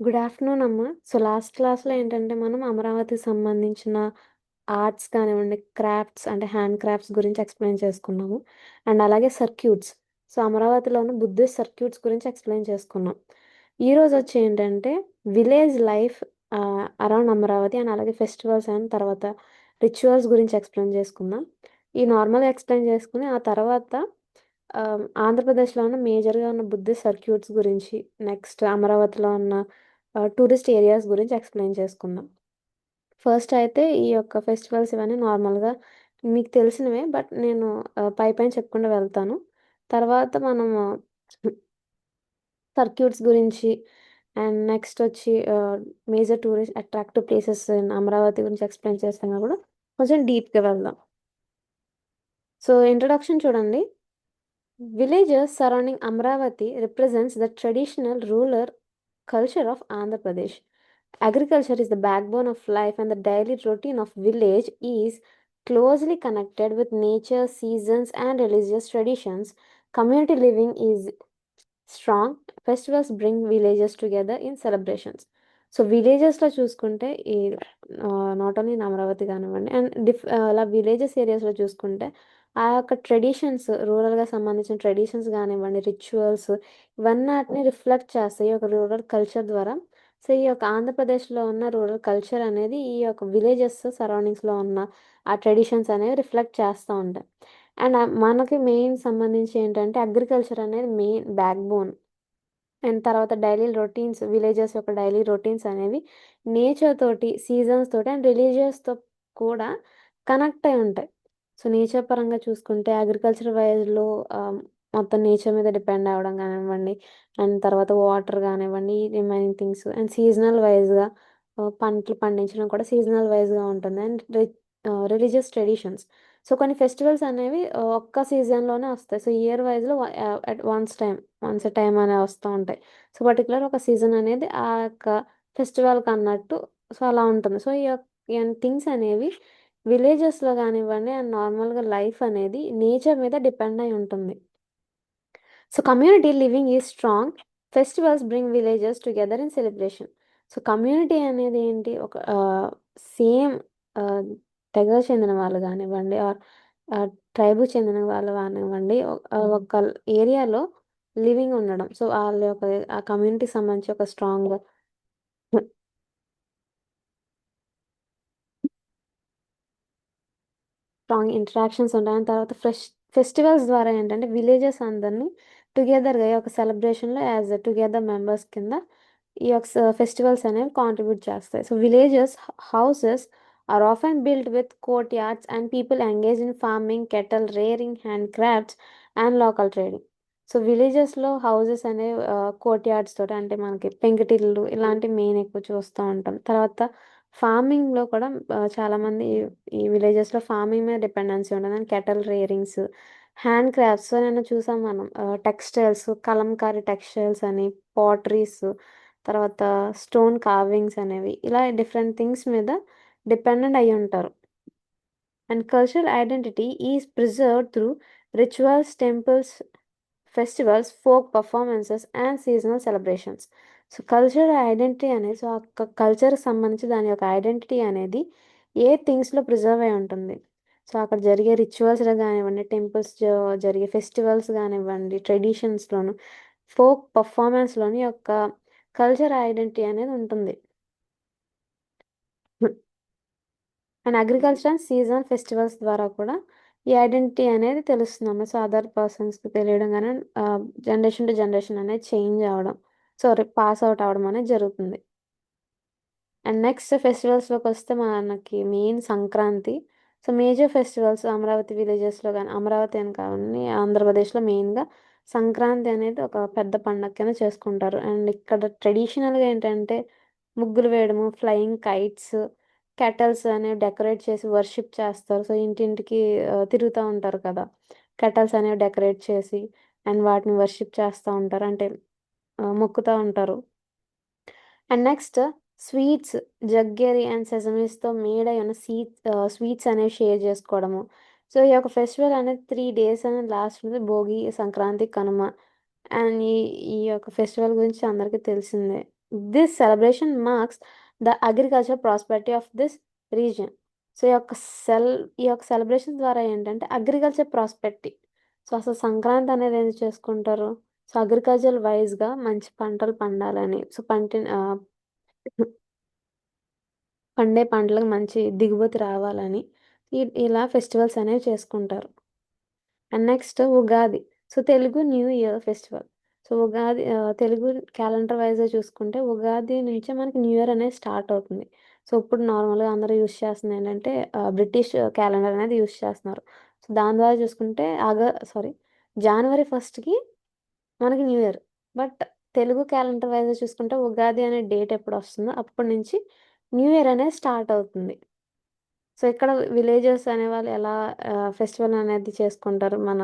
Good afternoon అమ్మ. Last క్లాస్‌లో ఏంటంటే మనం అమరావతికి సంబంధించిన ఆర్ట్స్ కానివ్వండి, క్రాఫ్ట్స్ అంటే హ్యాండ్ క్రాఫ్ట్స్ గురించి ఎక్స్‌ప్లెయిన్ చేసుకున్నాము. అండ్ అలాగే సర్క్యూట్స్. అమరావతిలో ఉన్న బుద్ధిస్ట్ సర్క్యూట్స్ గురించి ఎక్స్‌ప్లెయిన్ చేసుకున్నాం. ఈరోజొచ్చి ఏంటంటే village life around Amaravati and అలాగే ఫెస్టివల్స్ అండ్ తర్వాత రిచువల్స్ గురించి ఎక్స్‌ప్లెయిన్ చేసుకుందాం. ఈ నార్మల్‌గా ఎక్స్‌ప్లెయిన్ చేసుకొని ఆ తర్వాత ఆంధ్రప్రదేశ్‌లో ఉన్న మేజర్‌గా ఉన్న బుద్ధిస్ట్ సర్క్యూట్స్ గురించి, నెక్స్ట్ అమరావతిలో ఉన్న టూరిస్ట్ ఏరియాస్ గురించి ఎక్స్‌ప్లెయిన్ చేసుకుందాం. ఫస్ట్ అయితే ఈ యొక్క ఫెస్టివల్స్ ఇవన్నీ నార్మల్‌గా మీకు తెలిసినవే. బట్ నేను పైపైన చెప్పుకుంటూ వెళ్తాను. తర్వాత మనము సర్క్యూట్స్ గురించి అండ్ నెక్స్ట్ వచ్చి major tourist attractive places in Amaravati గురించి ఎక్స్‌ప్లెయిన్ చేస్తాం కూడా కొంచెం డీప్‌గా వెళ్దాం. ఇంట్రొడక్షన్ చూడండి. Villages surrounding Amravati represents the traditional rural culture of Andhra Pradesh. Agriculture is the backbone of life and the daily routine of village is closely connected with nature, seasons and religious traditions. Community living is strong. Festivals bring villages together in celebrations. విలేజెస్‌లో చూసుకుంటే ఈ not only in Amaravati కానివ్వండి and అలా villages ఏరియాస్‌లో చూసుకుంటే ఆ యొక్క traditions రూరల్‌గా సంబంధించిన ట్రెడిషన్స్ గానివ్వండి, రిచువల్స్ ఇవన్నాటిని రిఫ్లెక్ట్ చేస్తాయి. ఈ యొక్క రూరల్ కల్చర్ ద్వారా. ఈ యొక్క ఆంధ్రప్రదేశ్‌లో ఉన్న రూరల్ కల్చర్ అనేది ఈ యొక్క విలేజెస్ సరౌండింగ్స్‌లో ఉన్న ఆ ట్రెడిషన్స్ అనేవి రిఫ్లెక్ట్ చేస్తా ఉంటాయి. అండ్ మనకి మెయిన్ సంబంధించి ఏంటంటే అగ్రికల్చర్ అనేది మెయిన్ బ్యాక్ బోన్. అండ్ తర్వాత డైలీ రొటీన్స్ విలేజెస్ యొక్క డైలీ రొటీన్స్ అనేవి నేచర్ తోటి, సీజన్స్ తోటి అండ్ రిలీజియస్‌తో కూడా కనెక్ట్ అయి ఉంటాయి. నేచర్ పరంగా చూసుకుంటే అగ్రికల్చర్ వైస్‌లో మొత్తం నేచర్ మీద డిపెండ్ అవ్వడం గానివ్వండి, అండ్ తర్వాత వాటర్ గానివ్వండి, రిమైనింగ్ థింగ్స్ అండ్ సీజనల్ వైస్‌గా పంటలు పండించడం కూడా సీజనల్ వైస్‌గా ఉంటుంది. And religious traditions. కొన్ని ఫెస్టివల్స్ అనేవి ఒక్క సీజన్‌లోనే వస్తాయి. ఇయర్ వైస్‌లో అట్ వన్స్ ఎ టైమ్ అనేవి వస్తూ ఉంటాయి. పర్టిక్యులర్ ఒక సీజన్ అనేది ఆ యొక్క ఫెస్టివల్‌కన్నట్టు అలా ఉంటుంది. ఈ థింగ్స్ అనేవి విలేజెస్‌లో గానివ్వండి అండ్ నార్మల్‌గా లైఫ్ అనేది నేచర్ మీద డిపెండ్ అయి ఉంటుంది. Community living is strong. Festivals bring villages together in celebration. Community అనేది ఏంటి? ఒక సేమ్ ఆహ్, తెగకు చెందిన వాళ్ళు గానివ్వండి ఆర్ ట్రైబ్‌కి చెందిన వాళ్ళు గానివ్వండి ఒక ఏరియాలో లివింగ్ ఉండడం. ఆళ్ళ యొక్క ఆ కమ్యూనిటీకి సంబంధించి ఒక స్ట్రాంగ్ ఇంటరాక్షన్స్ ఉంటాయి. దాని తర్వాత ఫెస్టివల్స్ ద్వారా ఏంటంటే విలేజెస్ అందరిని టుగెదర్‌గా ఈ యొక్క సెలబ్రేషన్‌లో యాస్ టుగెదర్ మెంబర్స్ కింద ఈ యొక్క ఫెస్టివల్స్ అనేవి కాంట్రిబ్యూట్ చేస్తాయి. Villages houses are often built with courtyards and people engage in farming, cattle rearing, handicrafts and local trading. విలేజెస్‌లో హౌసెస్ అనేవి కోర్ట్ యార్డ్స్ తోటి అంటే మనకి పెంకుటిల్లు ఇలాంటివి మెయిన్ ఎక్కువ చూస్తూ ఉంటాం. తర్వాత ఫార్మింగ్‌లో కూడా చాలామంది ఈ విలేజెస్‌లో ఫార్మింగ్ మీద డిపెండెన్సీ ఉండదు. అండ్ కెటల్ రేరింగ్స్, హ్యాండ్ క్రాఫ్ట్స్ నిన్న చూసాం మనం. టెక్స్టైల్స్, కలంకారీ టెక్స్టైల్స్ అని, పాటరీస్, తర్వాత స్టోన్ కార్వింగ్స్ అనేవి ఇలా డిఫరెంట్ థింగ్స్ మీద డిపెండెంట్ అయ్యి ఉంటారు. And cultural identity is preserved through rituals, temples, festivals, folk performances and seasonal celebrations. Cultural identity అనేది ఆ కల్చర్‌కి సంబంధించి దాని యొక్క ఐడెంటిటీ అనేది ఏ థింగ్స్‌లో ప్రిజర్వ్ అయి ఉంటుంది. అక్కడ జరిగే రిచువల్స్‌లో గానివ్వండి, టెంపుల్స్ జరిగే ఫెస్టివల్స్ గానివ్వండి, ట్రెడిషన్స్‌లోను, ఫోక్ పర్ఫార్మెన్స్‌లోని యొక్క కల్చర్ ఐడెంటిటీ అనేది ఉంటుంది. And agriculture and seasonal festivals ద్వారా కూడా ఈ ఐడెంటిటీ అనేది తెలుస్తుందన్నమాట. అదర్ పర్సన్స్‌కి తెలియడం గాని జనరేషన్ టు జనరేషన్ అనేది చేంజ్ అవ్వడం. పాస్ ఔట్ అవ్వడం అనేది జరుగుతుంది. అండ్ నెక్స్ట్ ఫెస్టివల్స్‌లోకొస్తే మనకి main Sankranti. Major festivals Amaravati విలేజెస్‌లో గాని, అమరావతి అని కాదండి ఆంధ్రప్రదేశ్‌లో మెయిన్‌గా సంక్రాంతి అనేది ఒక పెద్ద పండగ కింద చేసుకుంటారు. అండ్ ఇక్కడ ట్రెడిషనల్‌గా ఏంటంటే ముగ్గులు వేయడము, ఫ్లయింగ్ కైట్స్, కెటల్స్ అనేవి డెకరేట్ చేసి వర్షిప్ చేస్తారు. ఇంటింటికి తిరుగుతా ఉంటారు కదా! కెటల్స్ అనేవి డెకరేట్ చేసి అండ్ వాటిని వర్షిప్ చేస్తా ఉంటారు. అంటే మొక్కుతా ఉంటారు. And next sweets, jaggery and సెసమీస్‌తో మేడ్ అయి ఉన్న స్వీట్స్ అనేవి షేర్ చేసుకోవడము. ఈ యొక్క ఫెస్టివల్ అనేది 3 డేస్ అనేది లాస్ట్ ఉంటుంది. భోగి, సంక్రాంతి, కనుమ. అండ్ ఈ ఈ యొక్క ఫెస్టివల్ గురించి అందరికీ తెలిసిందే. This celebration marks the agriculture prosperity of this region. So ఈ యొక్క సెలబ్రేషన్ ద్వారా ఏంటంటే అగ్రికల్చర్ ప్రాస్పెరిటీ. సో అసలు సంక్రాంతి అనేది ఏం చేసుకుంటారు? సో అగ్రికల్చర్ వైజ్గా మంచి పంటలు పండాలని, సో పండే పంటలకు మంచి దిగుబడి రావాలని ఇలా ఫెస్టివల్స్ అనేవి చేసుకుంటారు. And next Ugadi. So Telugu new year festival. So Ugadi Telugu calendar వైజ్‌గా చూసుకుంటే ఉగాది నుంచే మనకి న్యూ ఇయర్ అనేది స్టార్ట్ అవుతుంది. సో ఇప్పుడు నార్మల్‌గా అందరూ యూజ్ చేస్తుంది ఏంటంటే బ్రిటిష్ క్యాలెండర్ అనేది యూజ్ చేస్తున్నారు. సో దాని ద్వారా చూసుకుంటే జనవరి 1కి మనకి new year. But Telugu calendar వైస్‌గా చూసుకుంటే ఉగాది అనే డేట్ ఎప్పుడొస్తుందో అప్పటి నుంచి న్యూ ఇయర్ అనేది స్టార్ట్ అవుతుంది. సో ఇక్కడ విలేజర్స్ అనేవాళ్ళు ఎలా ఫెస్టివల్ అనేది చేసుకుంటారు. మన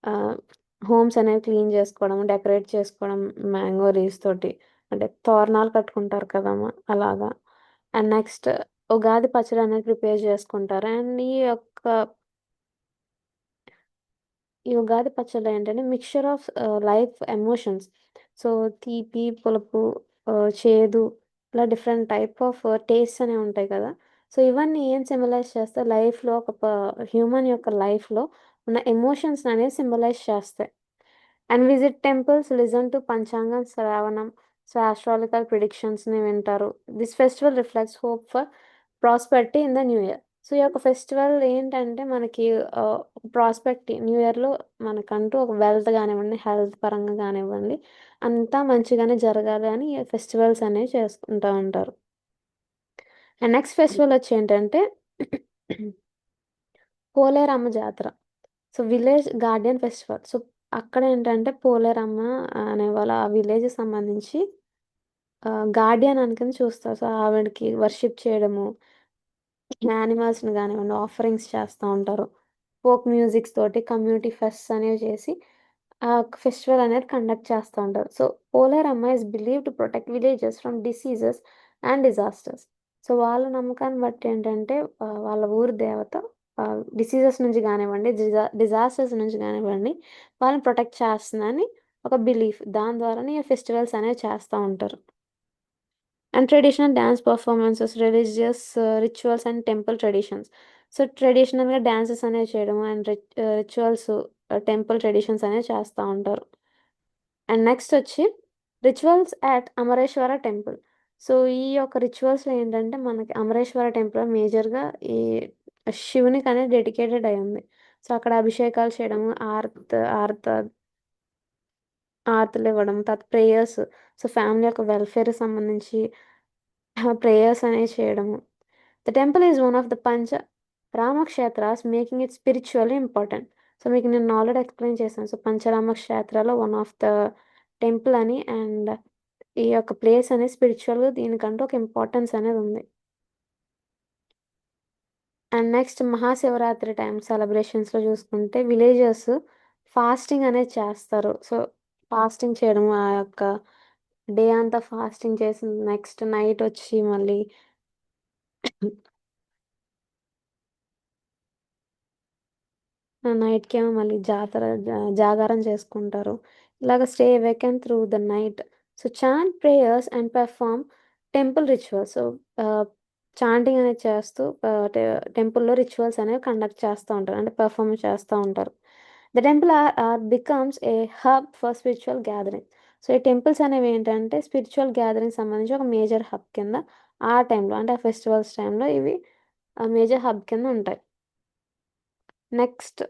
ఆహ్, హోమ్స్ అనేవి క్లీన్ చేసుకోవడం, డెకరేట్ చేసుకోవడం, మ్యాంగో లీవ్స్ తోటి అంటే తోరణాలు కట్టుకుంటారు కదమ్మ! అలాగా. అండ్ నెక్స్ట్ ఉగాది పచ్చడి అనేది ప్రిపేర్ చేసుకుంటారు. అండ్ ఈ ఉగాది పచ్చడిలో ఏంటంటే mixture of life emotions. So తీపి, పులుపు, చేదు ఇలా డిఫరెంట్ టైప్ ఆఫ్ టేస్ట్స్ అనేవి ఉంటాయి కదా! సో ఇవన్నీ ఏం సింబలైజ్ చేస్తాయి లైఫ్‌లో హ్యూమన్ యొక్క లైఫ్‌లో ఉన్న ఎమోషన్స్ అనేవి సింబలైజ్ చేస్తాయి. And visit temples, listen to పంచాంగం శ్రావణం, సో ఆస్ట్రాలజికల్ ప్రిడిక్షన్స్‌ని వింటారు. This festival reflects hope for prosperity in the new year. So ఈ యొక్క ఫెస్టివల్ ఏంటంటే మనకి న్యూ ఇయర్‌లో మనకంటూ ఒక వెల్త్ గానివ్వండి, హెల్త్ పరంగా గానివ్వండి, అంతా మంచిగానే జరగాలి అని ఈ ఫెస్టివల్స్ అనేవి చేసుకుంటా ఉంటారు. అండ్ నెక్స్ట్ ఫెస్టివల్ వచ్చి ఏంటంటే పోలేరమ్మ జాతర. So village Guardian festival. So అక్కడేంటంటే పోలేరమ్మ అనేవాళ్ళు ఆ విలేజ్‌కి సంబంధించి గార్డియన్ అనుకుని చూస్తారు. సో ఆవిడకి వర్షిప్ చేయడము, యానిమల్స్‌ని గానివ్వండి, ఆఫరింగ్స్ చేస్తా ఉంటారు. ఫోక్ మ్యూజిక్స్ తోటి కమ్యూనిటీ ఫెస్ట్స్ అనేవి చేసి ఫెస్టివల్ అనేది కండక్ట్ చేస్తా ఉంటారు. So Poleramma is believed to protect villages from diseases and disasters. So వాళ్ళ నమ్మకాన్ని బట్టి ఏంటంటే వాళ్ళ ఊరి దేవత డిసీజెస్ నుంచి గానివ్వండి, డిజాస్టర్స్ నుంచి గానివ్వండి వాళ్ళని ప్రొటెక్ట్ చేస్తుందని ఒక బిలీఫ్. దాని ద్వారానే ఈ ఫెస్టివల్స్ అనేవి చేస్తా ఉంటారు. And traditional dance performances, religious rituals and temple traditions. So ట్రెడిషనల్‌గా డాన్సెస్ అనేవి చేయడం అండ్ రిచువల్స్, టెంపుల్ ట్రెడిషన్స్ అనేవి చేస్తా ఉంటారు. అండ్ నెక్స్ట్ వచ్చి rituals at Amareswara temple. So ఈ యొక్క రిచువల్స్‌లో ఏంటంటే మనకి అమరేశ్వర టెంపుల్ మేజర్‌గా ఈ శివునికనేది డెడికేటెడ్ అయి ఉంది. సో అక్కడ అభిషేకాలు చేయడము, ఆరతులివ్వడం, తర్వాత ప్రేయర్స్. సో ఫ్యామిలీ యొక్క వెల్‌ఫేర్‌కి సంబంధించి ప్రేయర్స్ అనేవి చేయడము. The temple is one of the Rama క్షేత్రాస్ making it spiritually important. So మీకు నేను ఆల్రెడీ ఎక్స్‌ప్లెయిన్ చేశాను. సో పంచరామ క్షేత్రాలో వన్ ఆఫ్ ద టెంపుల్ అని. అండ్ ఈ యొక్క ప్లేస్ అనేది స్పిరిచువల్‌గా దీనికంటూ ఒక ఇంపార్టెన్స్ అనేది ఉంది. అండ్ నెక్స్ట్ మహాశివరాత్రి టైమ్ సెలబ్రేషన్స్‌లో చూసుకుంటే విలేజర్స్ ఫాస్టింగ్ అనేది చేస్తారు. సో ఫాస్టింగ్ చేయడం ఆ యొక్క డే అంతా ఫాస్టింగ్ చేసి నెక్స్ట్ నైట్ వచ్చి మళ్ళీ నైట్‌కేమో మళ్ళీ జాగారం చేసుకుంటారు. ఇలాగ stay awaken through the night. So chant prayers and perform temple rituals. So chanting అనేది చేస్తూ టెంపుల్‌లో రిచువల్స్ అనేవి కండక్ట్ చేస్తా ఉంటారు. అంటే పెర్ఫార్మ్ చేస్తా ఉంటారు. The temple becomes a hub for spiritual gathering. So ఈ టెంపుల్స్ అనేవి ఏంటంటే స్పిరిచువల్ గ్యాదరింగ్ సంబంధించి ఒక మేజర్ హబ్ కింద ఆ టైంలో అంటే ఆ ఫెస్టివల్స్ టైంలో ఇవి మేజర్ హబ్ కింద ఉంటాయి. నెక్స్ట్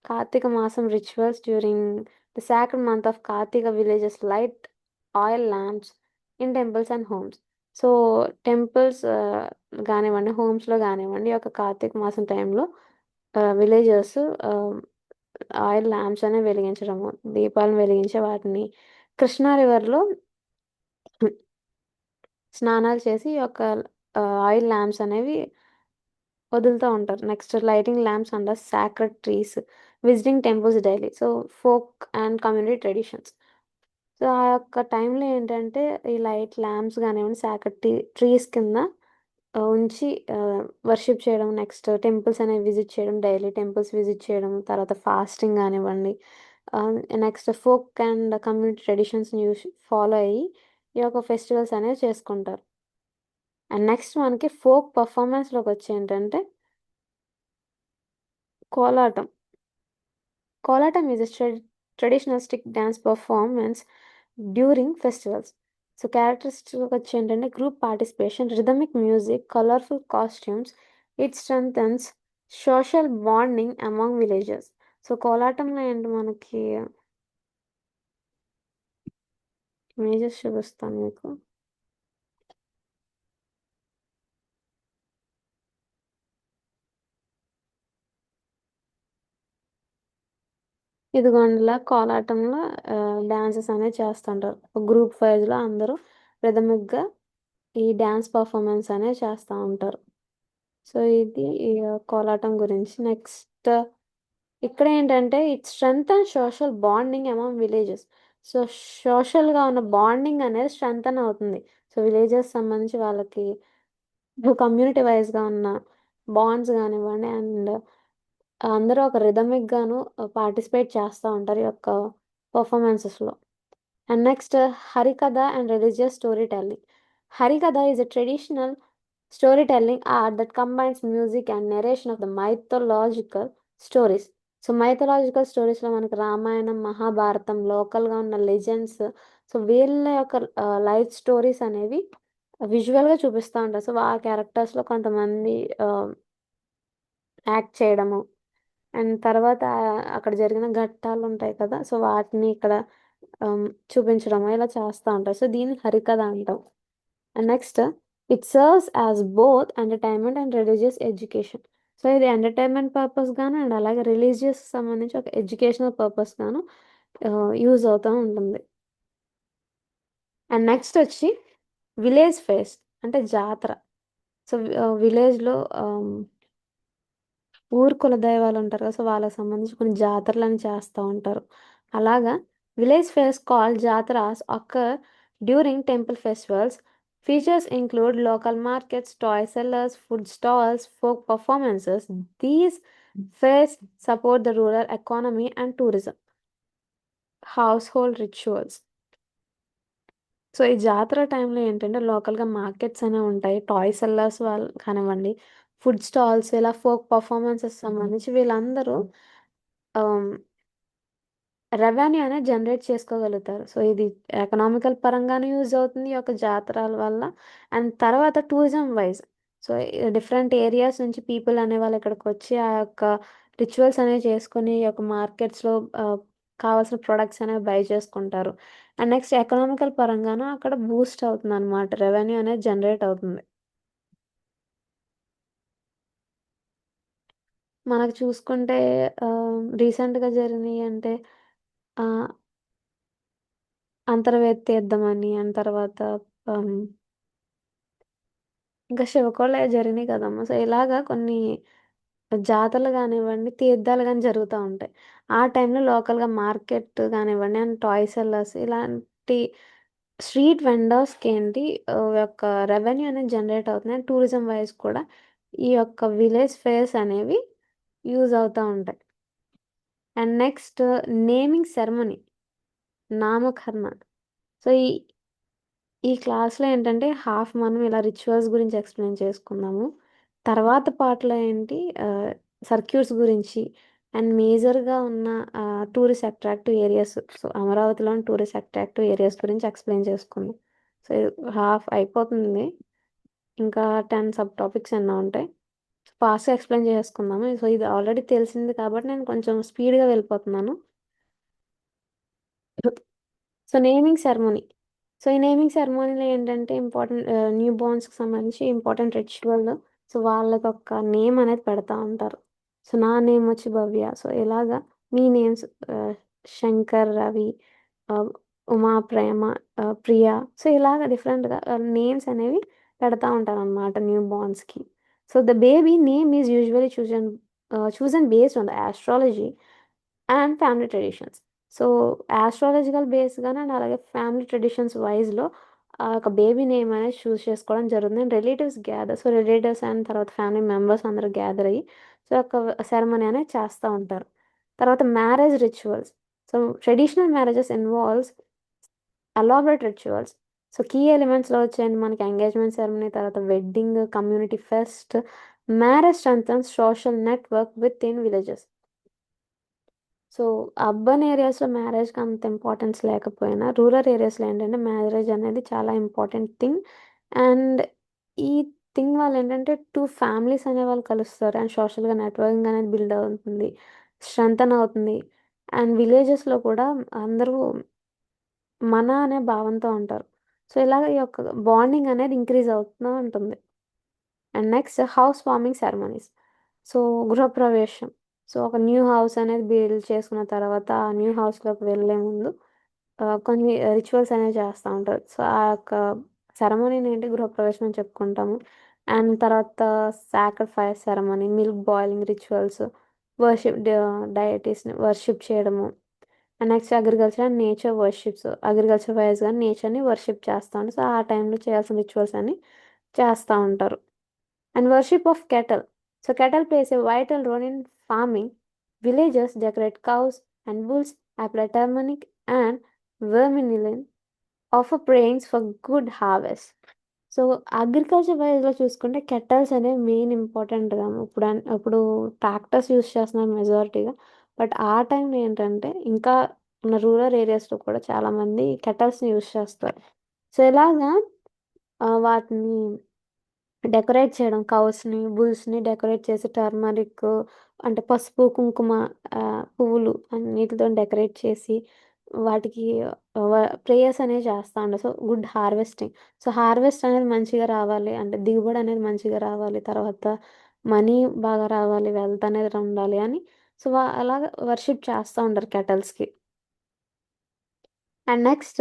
కార్తీక మాసం rituals during the sacred month of Kartika villages light oil lamps in temples and homes. So temples గానివ్వండి, హోమ్స్‌లో గానివ్వండి, ఈ యొక్క కార్తీక మాసం టైంలో విలేజర్స్ ఆయిల్ ల్యాంప్స్ అనేవి వెలిగించడము, దీపాలను వెలిగించి వాటిని కృష్ణా రివర్‌లో స్నానాలు చేసి ఈ యొక్క ఆయిల్ ల్యాంప్స్ అనేవి వదులుతా ఉంటారు. Next lighting lamps under sacred trees, visiting temples daily. So folk and community traditions. So ఆ యొక్క టైంలో ఏంటంటే ఈ లైట్ ల్యాంప్స్ గానివ్వండి సాక్రెడ్ ట్రీస్ కింద ఉంచి వర్షిప్ చేయడం. నెక్స్ట్ టెంపుల్స్ అనేవి విజిట్ చేయడం. డైలీ టెంపుల్స్ విజిట్ చేయడం. తర్వాత ఫాస్టింగ్ గానివ్వండి. నెక్స్ట్ ఫోక్ అండ్ కమ్యూనిటీ ట్రెడిషన్స్‌ని ఫాలో అయ్యి ఈ యొక్క ఫెస్టివల్స్ అనేవి చేసుకుంటారు. అండ్ నెక్స్ట్ మనకి ఫోక్ పర్ఫార్మెన్స్‌లోకి వచ్చి ఏంటంటే Kolatam. Kolatam is a traditional stick dance performance during festivals. So characteristics వచ్చి ఏంటంటే group participation, rhythmic music, colourful costumes. It strengthens social bonding among villages. So కోలాటంలో ఏంటి మనకి ఇమేజెస్ చూపిస్తాను మీకు. ఇదిగోండి ఇలా కోలాటంలో డాన్సెస్ అనేవి చేస్తుంటారు. గ్రూప్ వైజ్‌లో అందరూ రిథమిక్‌గా ఈ డాన్స్ పర్ఫార్మెన్స్ అనేది చేస్తా ఉంటారు. సో ఇది కోలాటం గురించి. నెక్స్ట్ ఇక్కడేంటంటే it strengthen social bonding among villages. So సోషల్‌గా ఉన్న బాండింగ్ అనేది స్ట్రెంథెన్ అవుతుంది. సో విలేజెస్ సంబంధించి వాళ్ళకి కమ్యూనిటీ వైస్‌గా ఉన్న బాండ్స్ గానివ్వండి అండ్ అందరూ ఒక రిథమిక్‌గాను పార్టిసిపేట్ చేస్తా ఉంటారు ఈ యొక్క పర్ఫార్మెన్సెస్‌లో. And next, Harikatha and religious storytelling. Harikatha is a traditional storytelling art that combines music and narration of the mythological stories. So mythological స్టోరీస్‌లో మనకి రామాయణం, మహాభారతం, లోకల్‌గా ఉన్న లెజెండ్స్. సో వీళ్ళ యొక్క లైఫ్ స్టోరీస్ అనేవి విజువల్‌గా చూపిస్తా ఉంటారు. సో ఆ క్యారెక్టర్స్‌లో కొంతమంది ఆహ్, యాక్ట్ చేయడము. అండ్ తర్వాత అక్కడ జరిగిన ఘట్టాలుంటాయి కదా! సో వాటిని ఇక్కడ చూపించడము ఇలా చేస్తా ఉంటారు. సో దీన్ని హరికథ అంటాం. And next it serves as both entertainment and religious education. So ఇది ఎంటర్‌టైన్‌మెంట్ పర్పస్ గాను అండ్ అలాగే రిలీజియస్ సంబంధించి ఒక ఎడ్యుకేషనల్ పర్పస్ గాను యూజ్ అవుతా ఉంటుంది. అండ్ నెక్స్ట్ వచ్చి విలేజ్ ఫెస్ట్ అంటే జాతర. సో విలేజ్‌లో ఊరు కులదైవాలుంటారు కదా! సో, వాళ్ళకి సంబంధించి కొన్ని జాతరలని చేస్తా ఉంటారు. అలాగా village fairs called jataras occur during temple festivals. Features include local markets, toy sellers, food stalls, folk performances. These fairs support the rural economy and tourism. Household rituals. So, ఈ జాతర టైంలో ఏంటంటే లోకల్‌గా మార్కెట్స్ అనేవి ఉంటాయి. టాయ్ సెల్లర్స్ వాళ్ళు కానివ్వండి, food stalls ఇలా ఫోక్ పర్ఫార్మెన్సెస్ సంబంధించి వీళ్ళందరూ ఆహ్, రెవెన్యూ అనేది జనరేట్ చేసుకోగలుగుతారు. సో, ఇది ఎకనామికల్ పరంగాను యూజ్ అవుతుంది ఈ యొక్క జాతరల వల్ల. అండ్ తర్వాత tourism wise. So, different areas నుంచి పీపుల్ అనేవాళ్ళు ఇక్కడికొచ్చి ఆ యొక్క రిచువల్స్ అనేవి చేసుకొని ఈ యొక్క మార్కెట్స్‌లో కావాల్సిన ప్రొడక్ట్స్ అనేవి బై చేసుకుంటారు. అండ్ నెక్స్ట్ ఎకనామికల్ పరంగాను అక్కడ బూస్ట్ అవుతుందనమాట. రెవెన్యూ అనేది జనరేట్ అవుతుంది. మనకు చూసుకుంటే రీసెంట్‌గా జరిగినయి అంటే ఆహ్, అంతర్వేది తీర్థమని అండ్ తర్వాత ఆహ్, ఇంకా శివకోలే జరిగినాయి కదమ్మా! సో, ఇలాగా కొన్ని జాతరలు గానివ్వండి, తీర్థాలు గాని జరుగుతా ఉంటాయి. ఆ టైంలో లోకల్‌గా మార్కెట్ గానివ్వండి అండ్ టాయ్ సెల్లర్స్ ఇలాంటి స్ట్రీట్ వెండర్స్‌కేంటి యొక్క రెవెన్యూ అనేది జనరేట్ అవుతుంది. అండ్ టూరిజం వైస్ కూడా ఈ యొక్క విలేజ్ ఫెయిర్స్ అనేవి యూజ్ అవుతా ఉంటాయి. And next naming ceremony. నామకరణ. సో, ఈ క్లాస్‌లో ఏంటంటే హాఫ్ మనం ఇలా రిచువల్స్ గురించి ఎక్స్‌ప్లెయిన్ చేసుకున్నాము. తర్వాత పార్ట్‌లో ఏంటి సర్క్యూట్స్ గురించి అండ్ మేజర్‌గా ఉన్న టూరిస్ట్ అట్రాక్టివ్ ఏరియాస్. సో, అమరావతిలోని టూరిస్ట్ అట్రాక్టివ్ ఏరియాస్ గురించి ఎక్స్‌ప్లెయిన్ చేసుకున్నాం. సో, హాఫ్ అయిపోతుంది. ఇంకా 10 సబ్ టాపిక్స్ ఎన్నో ఉంటాయి. ఫాస్ట్‌గా ఎక్స్‌ప్లెయిన్ చేసేసుకుందాము. సో, ఇది ఆల్రెడీ తెలిసింది కాబట్టి నేను కొంచెం స్పీడ్‌గా వెళ్ళిపోతున్నాను. So, naming ceremony. సో, ఈ నేమింగ్ సెరమనీలో ఏంటంటే ఇంపార్టెంట్ న్యూ బోర్న్స్‌కి సంబంధించి ఇంపార్టెంట్ రిచువల్. సో, వాళ్ళకొక నేమ్ అనేది పెడతా ఉంటారు. సో, నా నేమ్ వచ్చి భవ్య. సో, ఇలాగా మీ నేమ్స్ ఆహ్, శంకర్, రవి, ఆహ్, ఉమా, ప్రేమ, ప్రియ. సో, ఇలాగ డిఫరెంట్‌గా నేమ్స్ అనేవి పెడతా ఉంటారనమాట న్యూ బోర్న్స్‌కి. So, the baby name is usually chosen based on the astrology and family traditions. So, astrological బేస్‌గాను అండ్ అలాగే ఫ్యామిలీ ట్రెడిషన్స్ వైస్‌లో ఒక బేబీ నేమ్ అనేది చూజ్ చేసుకోవడం జరుగుతుంది. And relatives gather. So, relatives and తర్వాత ఫ్యామిలీ మెంబర్స్ అందరూ గ్యాదర్ అయ్యి సో, ఒక సెరమనీ అనేది చేస్తా ఉంటారు. తర్వాత marriage rituals. So, traditional marriages involves elaborate rituals. So key ఎలిమెంట్స్లో వచ్చేయండి మనకి ఎంగేజ్మెంట్ సెరమనీ, తర్వాత wedding, community fest, marriage strengthens social network with in villages. So urban ఏరియాస్లో మ్యారేజ్కి అంత ఇంపార్టెన్స్ లేకపోయినా రూరల్ ఏరియాస్లో ఏంటంటే మ్యారేజ్ అనేది చాలా ఇంపార్టెంట్ థింగ్. అండ్ ఈ థింగ్ వల్ల ఏంటంటే టూ ఫ్యామిలీస్ అనే వాళ్ళు కలుస్తారు అండ్ సోషల్గా నెట్వర్కింగ్ అనేది బిల్డ్ అవుతుంది, స్ట్రెంథన్ అవుతుంది. అండ్ విలేజెస్లో కూడా అందరూ మన అనే భావంతో ఉంటారు. సో ఇలాగ ఈ యొక్క బాండింగ్ అనేది ఇంక్రీజ్ అవుతూ ఉంటుంది. And next house warming ceremonies. So గృహప్రవేశం. సో ఒక న్యూ హౌస్ అనేది బిల్డ్ చేసుకున్న తర్వాత ఆ న్యూ హౌస్లోకి వెళ్ళే ముందు కొన్ని రిచువల్స్ అనేవి చేస్తూ ఉంటారు. సో ఆ యొక్క సెరమనీని ఏంటి గృహప్రవేశం అని చెప్పుకుంటాము. అండ్ తర్వాత sacrifice ceremony, milk boiling rituals, worship డైటీస్ని వర్షిప్ చేయడము. And next agriculture and nature worships. Agriculture వైజ్గా నేచర్ని వర్షిప్ చేస్తూ ఉంటారు. సో ఆ టైంలో చేయాల్సిన రిచువల్స్ అన్ని చేస్తూ ఉంటారు. And worship of cattle. So, cattle plays a vital role in farming. Villagers decorate cows and bulls, apply turmeric and vermilion, offer prayings for good harvest. So agriculture వైజ్లో చూసుకుంటే కెటల్స్ అనేవి main ఇంపార్టెంట్గా ఇప్పుడు tractors use చేస్తున్నారు మెజారిటీగా. But ఆ టైంలో ఏంటంటే ఇంకా ఉన్న రూరల్ ఏరియాస్లో కూడా చాలామంది కెటల్స్ని యూస్ చేస్తారు. సో ఇలాగా వాటిని డెకరేట్ చేయడం కౌస్‌ని, బుల్స్‌ని డెకరేట్ చేసి టర్మరిక్ అంటే పసుపు, కుంకుమ పువ్వులు అన్నిటితోని డెకరేట్ చేసి వాటికి వ ప్రేయర్స్ అనేవి చేస్తా ఉంటారు. So, good harvesting. So, harvest అనేది మంచిగా రావాలి అంటే దిగుబడి అనేది మంచిగా రావాలి. తర్వాత మనీ బాగా రావాలి, వెల్త్ అనేది ఉండాలి అని సో, అలాగా వర్షిప్ చేస్తా ఉంటారు కెటల్స్‌కి. And next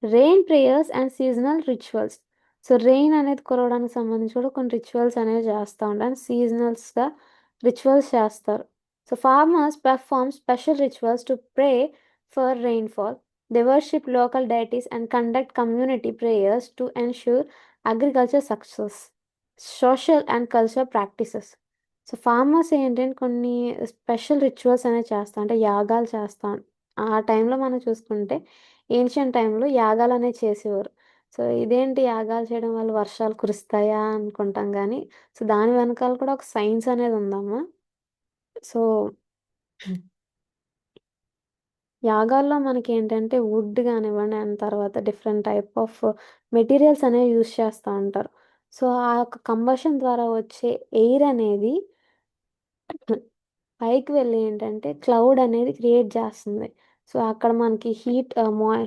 rain prayers and seasonal rituals. So, rain అనేది కురవడానికి సంబంధించి కూడా కొన్ని రిచువల్స్ అనేవి చేస్తా ఉంటారు. అండ్ సీజనల్స్‌గా రిచువల్స్ చేస్తారు. So, farmers perform special rituals to pray for rainfall. They worship local deities and conduct community prayers to ensure agriculture success. Social and cultural practices. So, farmers ఏంటంటే కొన్ని స్పెషల్ రిచువల్స్ అనేవి చేస్తా అంటే యాగాలు చేస్తాం. ఆ టైంలో మనం చూసుకుంటే ఏన్షియంట్ టైంలో యాగాలనేవి చేసేవారు. సో, ఇదేంటి యాగాలు చేయడం వల్ల వర్షాలు కురుస్తాయా అనుకుంటాం గానీ, సో, దాని వెనకాల కూడా ఒక సైన్స్ అనేది ఉందమ్మా. సో, యాగాల్లో మనకేంటంటే వుడ్ గానివ్వండి, అండ్ తర్వాత డిఫరెంట్ టైప్ ఆఫ్ మెటీరియల్స్ అనేవి యూజ్ చేస్తా ఉంటారు. సో, ఆ యొక్క కంబషన్ ద్వారా వచ్చే ఎయిర్ అనేది పైకి వెళ్ళి ఏంటంటే క్లౌడ్ అనేది క్రియేట్ చేస్తుంది. సో, అక్కడ మనకి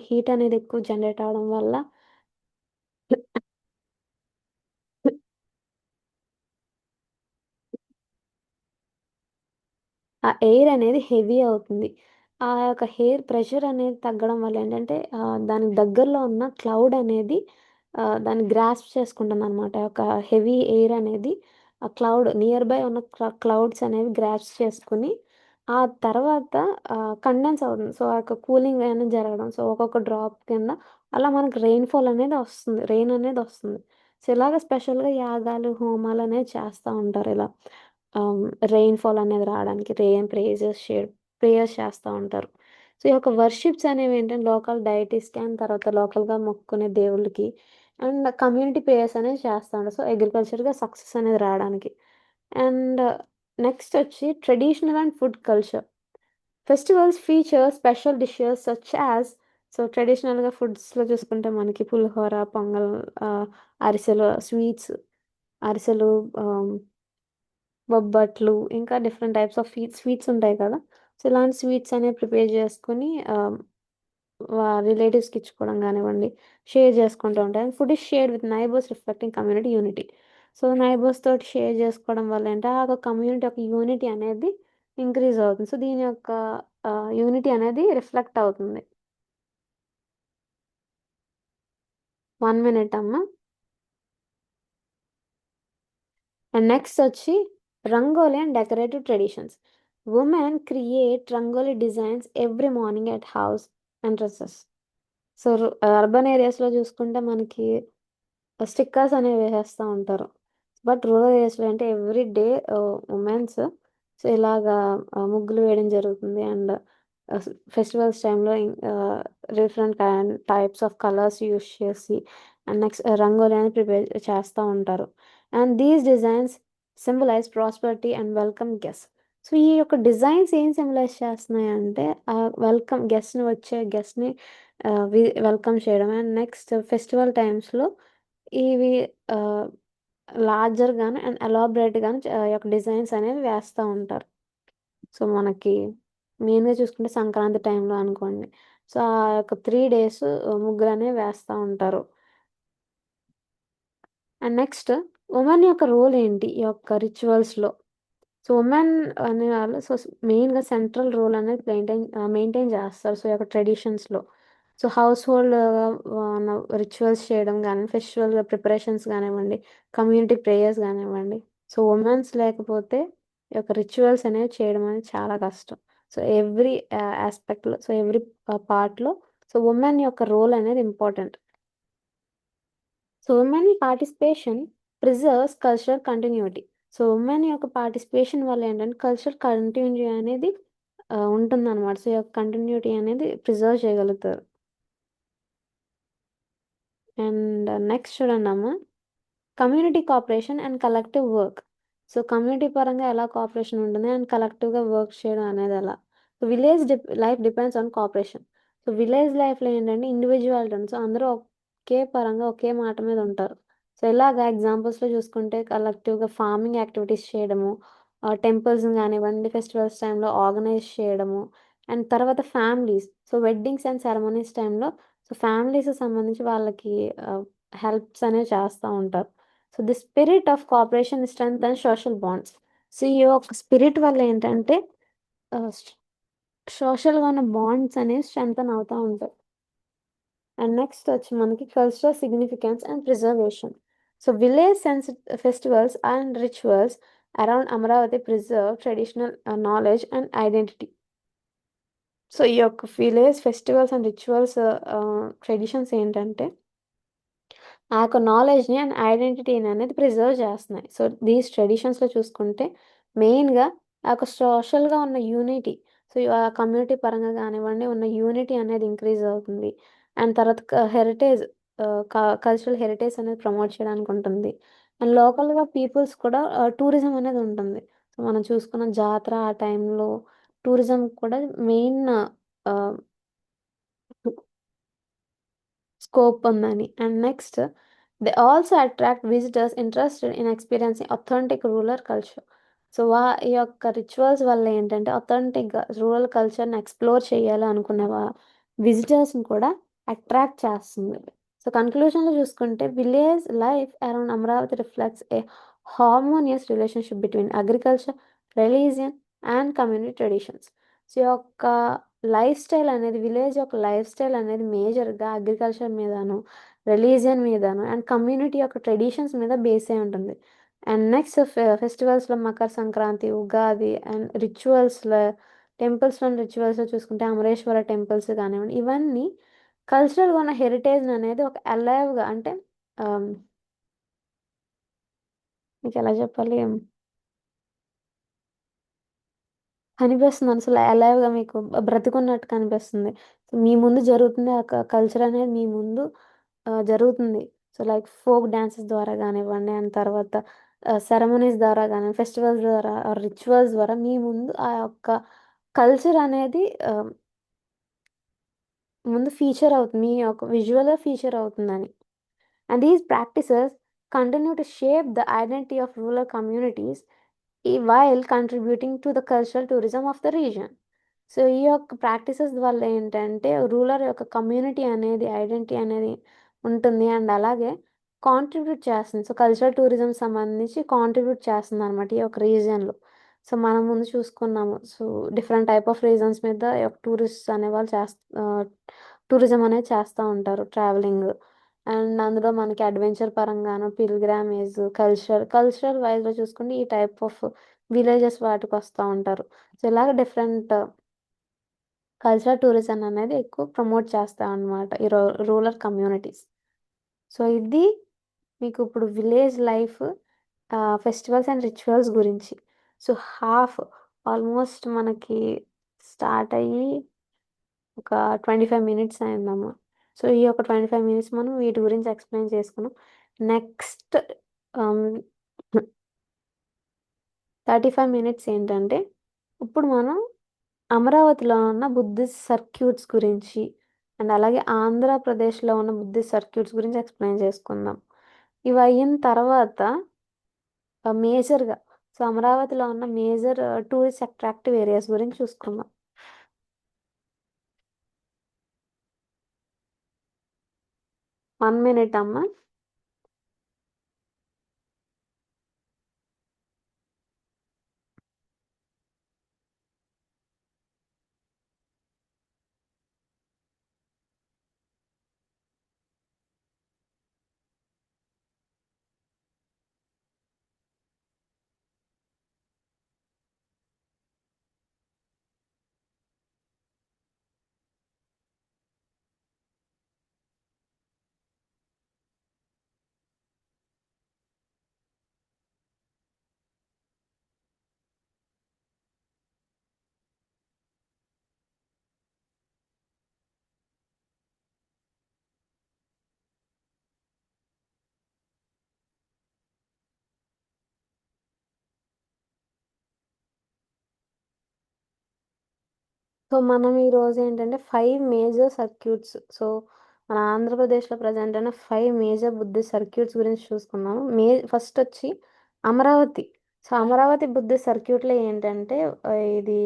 హీట్ అనేది ఎక్కువ జనరేట్ అవ్వడం వల్ల ఆ ఎయిర్ అనేది హెవీ అవుతుంది. ఆ యొక్క హెయిర్ ప్రెషర్ అనేది తగ్గడం వల్ల ఏంటంటే దానికి దగ్గరలో ఉన్న క్లౌడ్ అనేది దాన్ని గ్రాస్ప్ చేసుకుంటుందనమాట. ఒక హెవీ ఎయిర్ అనేది ఆ క్లౌడ్ నియర్ బై ఉన్న క్లౌడ్స్ అనేవి గ్రాస్ప్ చేసుకొని, ఆ తర్వాత కండెన్స్ అవుతుంది. సో, ఆ యొక్క కూలింగ్ అనేది జరగడం. సో, ఒక్కొక్క డ్రాప్ కింద అలా మనకు రెయిన్‌ఫాల్ అనేది వస్తుంది. రెయిన్ అనేది వస్తుంది. సో, ఇలాగ స్పెషల్‌గా యాగాలు, హోమాలనేవి చేస్తా ఉంటారు ఇలా. ఆహ్, రెయిన్‌ఫాల్ అనేది రావడానికి ప్రేయర్స్ చేస్తా ఉంటారు. సో, ఈ యొక్క వర్షిప్స్ అనేవేంటంటే లోకల్ డైటీస్‌కి అండ్ తర్వాత లోకల్‌గా మొక్కుకునే దేవుళ్ళకి అండ్ కమ్యూనిటీ ప్రేయర్స్ అనేవి చేస్తా ఉంటారు. సో, అగ్రికల్చర్‌గా సక్సెస్ అనేది రావడానికి. అండ్ నెక్స్ట్ వచ్చి traditional and food culture. Festivals feature special dishes such as so, ట్రెడిషనల్‌గా ఫుడ్స్‌లో చూసుకుంటే మనకి పులిహోర, పొంగల్, అరిసెలు, అరిసెలు, ఆహ్ బొబ్బట్లు, ఇంకా డిఫరెంట్ టైప్స్ ఆఫ్ స్వీట్స్ ఉంటాయి కదా! సో, ఇలాంటి స్వీట్స్ అనేవి ప్రిపేర్ చేసుకొని రిలేటివ్స్‌కి ఇచ్చుకోవడం గానివ్వండి, షేర్ చేసుకుంటూ ఉంటారు. Food is shared with neighbours reflecting community unity. So, neighbours తోటి షేర్ చేసుకోవడం వల్ల ఏంటి ఆ ఒక కమ్యూనిటీ యొక్క యూనిటీ అనేది ఇంక్రీజ్ అవుతుంది. సో, దీని యొక్క యూనిటీ అనేది రిఫ్లెక్ట్ అవుతుంది. 1 మినిట్ అమ్మ. అండ్ నెక్స్ట్ వచ్చి rangoli and decorative traditions. Women create rangoli designs every morning at house entrances. So, urban ఏరియాస్‌లో చూసుకుంటే మనకి స్టిక్కర్స్ అనేవి వేసేస్తా ఉంటారు. బట్ రూరల్ ఏరియాస్‌లో అంటే ఎవ్రీ డే ఉమెన్స్ సో, ఇలాగా ముగ్గులు వేయడం జరుగుతుంది. అండ్ ఫెస్టివల్స్ టైంలో different types of colours use చేసి అండ్ నెక్స్ట్ రంగోలి అని ప్రిపేర్ చేస్తూ ఉంటారు. And these designs symbolise prosperity and welcome guest. So ఈ యొక్క డిజైన్స్ ఏం సింబలైజ్ చేస్తున్నాయి అంటే వెల్కమ్ గెస్ట్ని వచ్చే గెస్ట్ని వెల్కమ్ చేయడం. అండ్ నెక్స్ట్ ఫెస్టివల్ టైమ్స్లో ఇవి లార్జర్ గాను అండ్ ఎలాబరేట్ గాను ఈ యొక్క డిజైన్స్ అనేవి వేస్తూ ఉంటారు. సో మనకి మెయిన్గా చూసుకుంటే సంక్రాంతి టైంలో అనుకోండి, సో ఆ యొక్క 3 days ముగ్గులు అనేవి వేస్తూ ఉంటారు. అండ్ నెక్స్ట్ ఉమెన్ యొక్క రోల్ ఏంటి ఈ యొక్క రిచువల్స్లో? సో ఉమెన్ అనేవాళ్ళు మెయిన్గా సెంట్రల్ రోల్ అనేది మెయింటైన్ చేస్తారు. సో ఈ యొక్క ట్రెడిషన్స్లో సో హౌస్ హోల్డ్ రిచువల్స్ చేయడం కానీ, ఫెస్టివల్ ప్రిపరేషన్స్ కానివ్వండి, కమ్యూనిటీ ప్రేయర్స్ కానివ్వండి. సో ఉమెన్స్ లేకపోతే ఈ యొక్క రిచువల్స్ అనేవి చేయడం అనేది చాలా కష్టం. సో ఎవ్రీ ఆస్పెక్ట్లో, సో ఎవ్రీ పార్ట్లో సో ఉమెన్ యొక్క రోల్ అనేది important. So women participation preserves cultural continuity. So women యొక్క పార్టిసిపేషన్ వల్ల ఏంటంటే కల్చరల్ కంటిన్యూటీ అనేది ఉంటుందన్నమాట. సో ఈ యొక్క కంటిన్యూటీ అనేది ప్రిజర్వ్ చేయగలుగుతారు. అండ్ నెక్స్ట్ చూడండమ్మా, community cooperation and collective work. So community పరంగా ఎలా కోఆపరేషన్ ఉంటుంది అండ్ కలెక్టివ్గా వర్క్ చేయడం అనేది ఎలా. So village life depends on cooperation. So village లైఫ్లో ఏంటంటే ఇండివిజువాలిటీ ఉంది. సో అందరూ ఒకే పరంగా ఒకే మాట మీద ఉంటారు. సో ఇలాగా ఎగ్జాంపుల్స్లో చూసుకుంటే కలెక్టివ్గా ఫార్మింగ్ యాక్టివిటీస్ చేయడము, టెంపుల్స్ కానివ్వండి ఫెస్టివల్స్ టైంలో ఆర్గనైజ్ చేయడము. అండ్ తర్వాత families, so weddings and ceremonies టైంలో సో ఫ్యామిలీస్కి సంబంధించి వాళ్ళకి హెల్ప్స్ అనేవి చేస్తూ ఉంటారు. So the spirit of cooperation strength and social bonds. So ఈ యొక్క స్పిరిట్ వల్ల ఏంటంటే సోషల్గా ఉన్న బాండ్స్ అనేవి స్ట్రెంథన్ అవుతూ ఉంటాయి. అండ్ నెక్స్ట్ వచ్చి మనకి cultural significance and preservation. So village festivals and rituals around Amaravati preserve traditional knowledge and identity. So ఈ యొక్క village festivals and rituals traditions ఏంటంటే ఆ యొక్క నాలెడ్జ్‌ని అండ్ ఐడెంటిటీని అనేది ప్రిజర్వ్ చేస్తున్నాయి. సో దీస్ ట్రెడిషన్స్‌లో చూసుకుంటే మెయిన్‌గా ఆ యొక్క సోషల్‌గా ఉన్న యూనిటీ, సో ఆ కమ్యూనిటీ పరంగా కానివ్వండి ఉన్న యూనిటీ అనేది ఇంక్రీజ్ అవుతుంది. అండ్ తర్వాత హెరిటేజ్ ఆహ్, క కల్చరల్ హెరిటేజ్ అనేది ప్రమోట్ చేయడానికి ఉంటుంది. అండ్ లోకల్‌గా పీపుల్స్ కూడా టూరిజం అనేది ఉంటుంది. సో మనం చూసుకున్న జాతర ఆ టైంలో టూరిజం కూడా మెయిన్ ఆహ్ స్కోప్ ఉందని. And next they also attract visitors interested in experiencing authentic rural culture. So ఈ యొక్క రిచువల్స్ వల్ల ఏంటంటే అథెంటిక్‌గా రూరల్ కల్చర్‌ని ఎక్స్‌ప్లోర్ చేయాలి అనుకునే విజిటర్స్‌ని కూడా అట్రాక్ట్ చేస్తుంది. సో కన్క్లూజన్‌లో చూసుకుంటే village life around Amaravati reflects a harmonious relationship between agriculture, religion and community traditions. So ఈ యొక్క లైఫ్ స్టైల్ అనేది విలేజ్ యొక్క లైఫ్ స్టైల్ అనేది మేజర్‌గా అగ్రికల్చర్ మీదను, రిలీజియన్ మీదను అండ్ కమ్యూనిటీ యొక్క ట్రెడిషన్స్ మీద బేస్ అయి ఉంటుంది. And next ఫెస్టివల్స్‌లో Makar Sankranti, Ugadi and టెంపుల్స్‌లోని రిచువల్స్‌లో చూసుకుంటే అమరేశ్వర టెంపుల్స్ కానివ్వండి, ఇవన్నీ కల్చరల్‌గా ఉన్న హెరిటేజ్ అనేది ఒక అలైవ్‌గా అంటే ఆహ్, మీకెలా చెప్పాలి? కనిపిస్తుంది. అసలు అలైవ్‌గా మీకు బ్రతికున్నట్టు కనిపిస్తుంది. సో మీ ముందు జరుగుతుంది. ఆ కల్చర్ అనేది మీ ముందు జరుగుతుంది. సో లైక్ ఫోక్ డాన్సెస్ ద్వారా గానివ్వండి, అండ్ తర్వాత సెరమనీస్ ద్వారా గాని, ఫెస్టివల్స్ ద్వారా, రిచువల్స్ ద్వారా మీ ముందు ఆ యొక్క కల్చర్ అనేది ముందు ఫీచర్ అవుతుంది. మీ యొక్క విజువల్‌గా ఫీచర్ అవుతుందని. And these practices continue to shape the identity of rural communities while contributing to the cultural tourism of the region. So ఈ యొక్క ప్రాక్టీసెస్ వల్ల ఏంటంటే రూరల్ యొక్క కమ్యూనిటీ అనేది ఐడెంటిటీ అనేది ఉంటుంది. అండ్ అలాగే కాంట్రిబ్యూట్ చేస్తుంది. సో కల్చరల్ టూరిజం సంబంధించి కాంట్రిబ్యూట్ చేస్తుందనమాట ఈ యొక్క రీజియన్‌లో. సో మనం ముందు చూసుకున్నాము. So different type of reasons మీద ఈ యొక్క టూరిస్ట్స్ అనేవాళ్ళు టూరిజం అనేది చేస్తా ఉంటారు ట్రావెలింగ్. అండ్ అందులో మనకి అడ్వెంచర్ పరంగాను, పిల్గ్రామేజ్, కల్చరల్ వైస్‌లో చూసుకుంటే ఈ టైప్ ఆఫ్ విలేజెస్ వాటికొస్తా ఉంటారు. సో ఇలాగ డిఫరెంట్ కల్చరల్ టూరిజం అనేది ఎక్కువ ప్రమోట్ చేస్తామనమాట ఈ రూరల్ కమ్యూనిటీస్. సో ఇది మీకు ఇప్పుడు village life festivals and rituals గురించి. సో హాఫ్ ఆల్మోస్ట్ మనకి స్టార్ట్ అయ్యి ఒక 25 మినిట్స్ అయిందమ్మా. సో ఈ ఒక 25 మినిట్స్ మనం వీటి గురించి ఎక్స్ప్లెయిన్ చేసుకున్నాం. నెక్స్ట్ 35 మినిట్స్ ఏంటంటే ఇప్పుడు మనం అమరావతిలో ఉన్న బుద్ధిస్ట్ సర్క్యూట్స్ గురించి అండ్ అలాగే ఆంధ్రప్రదేశ్లో ఉన్న బుద్ధిస్ట్ సర్క్యూట్స్ గురించి ఎక్స్ప్లెయిన్ చేసుకుందాం. ఇవి అయిన తర్వాత మేజర్గా సో అమరావతిలో ఉన్న మేజర్ టూరిస్ట్ అట్రాక్టివ్ ఏరియాస్ గురించి చూసుకుందాం. 1 మినిట్ అమ్మా. సో మనం ఈరోజు ఏంటంటే 5 మేజర్ సర్క్యూట్స్ సో మన ఆంధ్రప్రదేశ్లో ప్రజెంట్ అయిన 5 మేజర్ బుద్ధిస్ట్ సర్క్యూట్స్ గురించి చూసుకున్నాము. ఫస్ట్ వచ్చి అమరావతి. సో అమరావతి బుద్ధిస్ట్ సర్క్యూట్లో ఏంటంటే ఇది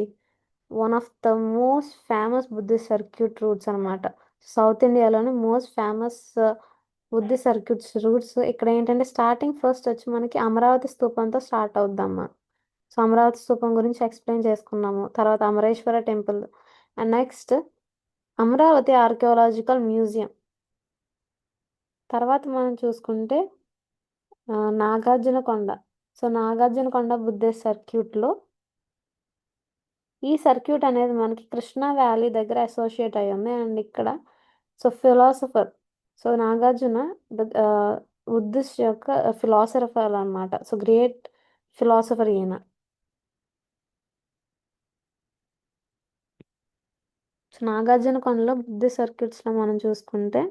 one of the most famous Buddhist circuit roots అనమాట. సౌత్ ఇండియాలోని most famous Buddhist circuits roots. ఇక్కడ ఏంటంటే స్టార్టింగ్ ఫస్ట్ వచ్చి మనకి అమరావతి స్తూపంతో స్టార్ట్ అవుద్దమ్మా. సో అమరావతి స్తూపం గురించి ఎక్స్ప్లెయిన్ చేసుకున్నాము. తర్వాత Amareswara temple and next Amaravati archaeological museum. తర్వాత మనం చూసుకుంటే నాగార్జునకొండ. సో నాగార్జునకొండ బుద్ధిస్ట్ సర్క్యూట్లో ఈ సర్క్యూట్ అనేది మనకి కృష్ణా వ్యాలీ దగ్గర అసోసియేట్ అయి ఉంది. అండ్ ఇక్కడ so philosopher so Nagarjuna Buddhist యొక్క ఫిలాసఫర్ అన్నమాట. సో గ్రేట్ ఫిలాసఫర్ ఈయన. సో నాగార్జునకొండలో బుద్ధిస్ట్ సర్క్యూట్స్లో మనం చూసుకుంటే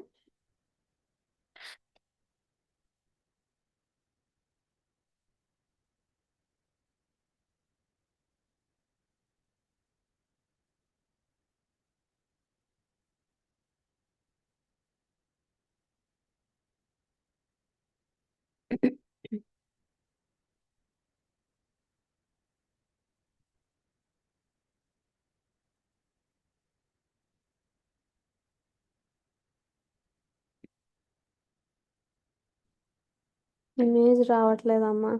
ఇమేజ్ రావట్లేదమ్మా.